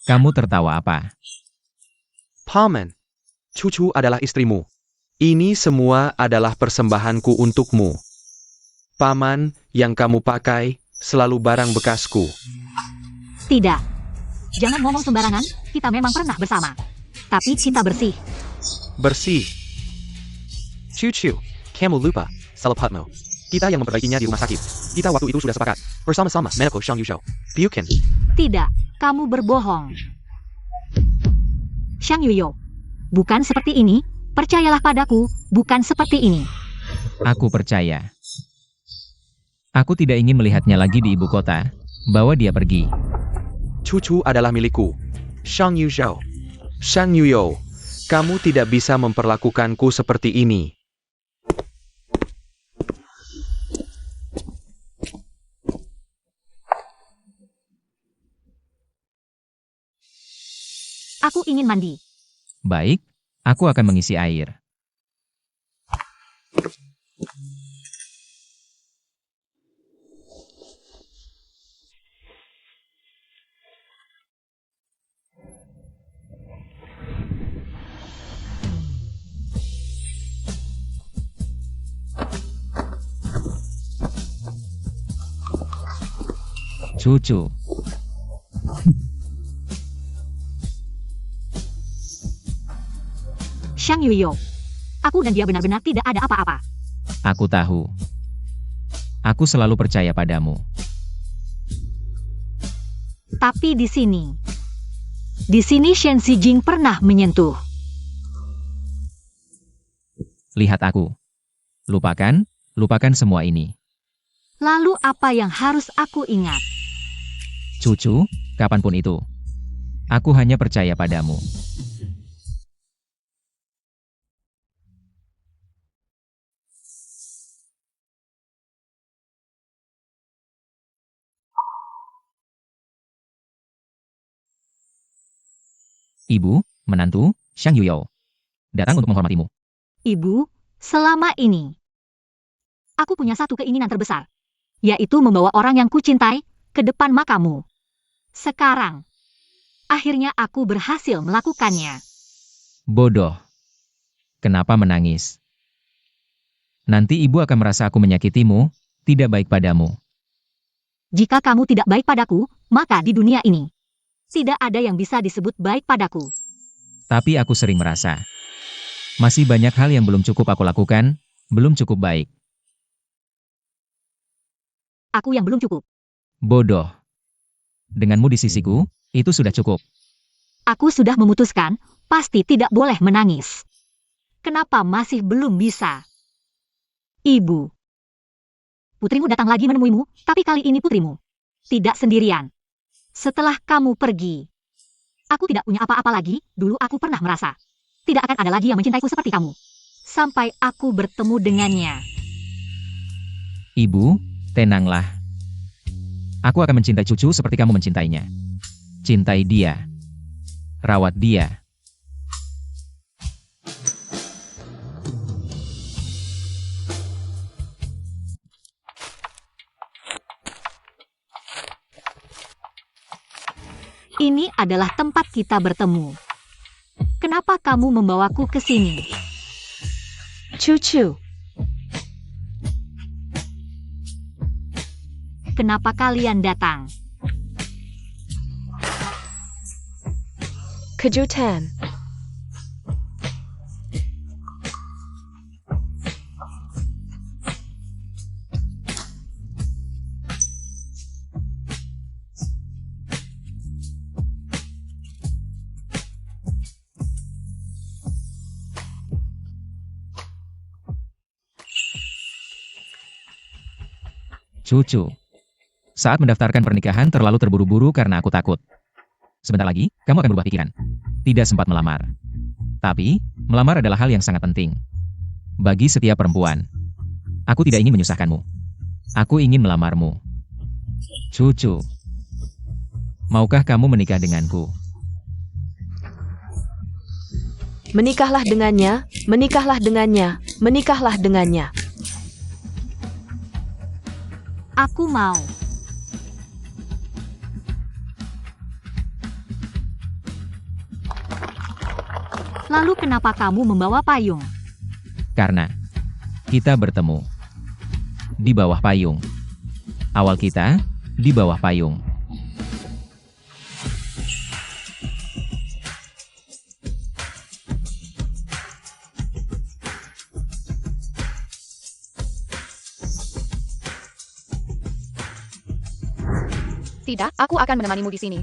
[SPEAKER 2] Kamu tertawa apa?
[SPEAKER 3] Paman, Cucu adalah istrimu. Ini semua adalah persembahanku untukmu. Paman, yang kamu pakai, selalu barang bekasku.
[SPEAKER 1] Tidak. Jangan ngomong sembarangan, kita memang pernah bersama. Tapi kita bersih.
[SPEAKER 3] Bersih. Cucu, kamu lupa, salapatmu. Kita yang memperbaikinya di rumah sakit. Kita waktu itu sudah sepakat. Bersama-sama, Meneko Shang Yuyo. Bukan.
[SPEAKER 1] Tidak, kamu berbohong. Shang Yuyo. Bukan seperti ini, percayalah padaku, bukan seperti ini.
[SPEAKER 2] Aku percaya. Aku tidak ingin melihatnya lagi di ibu kota. Bawa dia pergi.
[SPEAKER 3] Cucu adalah milikku. Shang Yuyo. Shang Yuyo, kamu tidak bisa memperlakukanku seperti ini.
[SPEAKER 1] Aku ingin mandi.
[SPEAKER 2] Baik, aku akan mengisi air. Cucu,
[SPEAKER 1] Shang Yuyo. Aku dan dia benar-benar tidak ada apa-apa.
[SPEAKER 2] aku tahu. Aku selalu percaya padamu.
[SPEAKER 1] Tapi di sini Shen Xijing pernah menyentuh.
[SPEAKER 2] Lihat aku. Lupakan semua ini.
[SPEAKER 1] Lalu apa yang harus aku ingat?
[SPEAKER 2] Cucu, kapanpun itu. Aku hanya percaya padamu. Ibu, menantu, Shang Yuyo. Datang untuk menghormatimu.
[SPEAKER 1] Ibu, selama ini aku punya satu keinginan terbesar, yaitu membawa orang yang kucintai ke depan makamu. Sekarang, akhirnya aku berhasil melakukannya.
[SPEAKER 2] Bodoh. Kenapa menangis? Nanti ibu akan merasa aku menyakitimu, tidak baik padamu.
[SPEAKER 1] Jika kamu tidak baik padaku, maka di dunia ini tidak ada yang bisa disebut baik padaku.
[SPEAKER 2] Tapi aku sering merasa, masih banyak hal yang belum cukup aku lakukan, belum cukup baik.
[SPEAKER 1] Aku yang belum cukup.
[SPEAKER 2] Bodoh. Denganmu di sisiku, itu sudah cukup.
[SPEAKER 1] Aku sudah memutuskan, pasti tidak boleh menangis. Kenapa masih belum bisa? Ibu. Putrimu datang lagi menemuimu, tapi kali ini putrimu tidak sendirian. Setelah kamu pergi, aku tidak punya apa-apa lagi. Dulu aku pernah merasa tidak akan ada lagi yang mencintaiku seperti kamu. Sampai aku bertemu dengannya.
[SPEAKER 2] Ibu, tenanglah. Aku akan mencintai cucu seperti kamu mencintainya. Cintai dia. Rawat dia.
[SPEAKER 1] Ini adalah tempat kita bertemu. Kenapa kamu membawaku ke sini? Cucu. Kenapa kalian datang?
[SPEAKER 4] Kejutan.
[SPEAKER 2] Cucu. Saat mendaftarkan pernikahan terlalu terburu-buru karena aku takut. Sebentar lagi, kamu akan berubah pikiran. Tidak sempat melamar. Tapi, melamar adalah hal yang sangat penting. Bagi setiap perempuan. Aku tidak ingin menyusahkanmu. Aku ingin melamarmu. Cucu. Maukah kamu menikah denganku?
[SPEAKER 4] Menikahlah dengannya, menikahlah dengannya, menikahlah dengannya.
[SPEAKER 1] Aku mau. Lalu kenapa kamu membawa payung?
[SPEAKER 2] Karena kita bertemu di bawah payung. Awal kita di bawah payung.
[SPEAKER 5] Tidak, aku akan menemanimu di sini.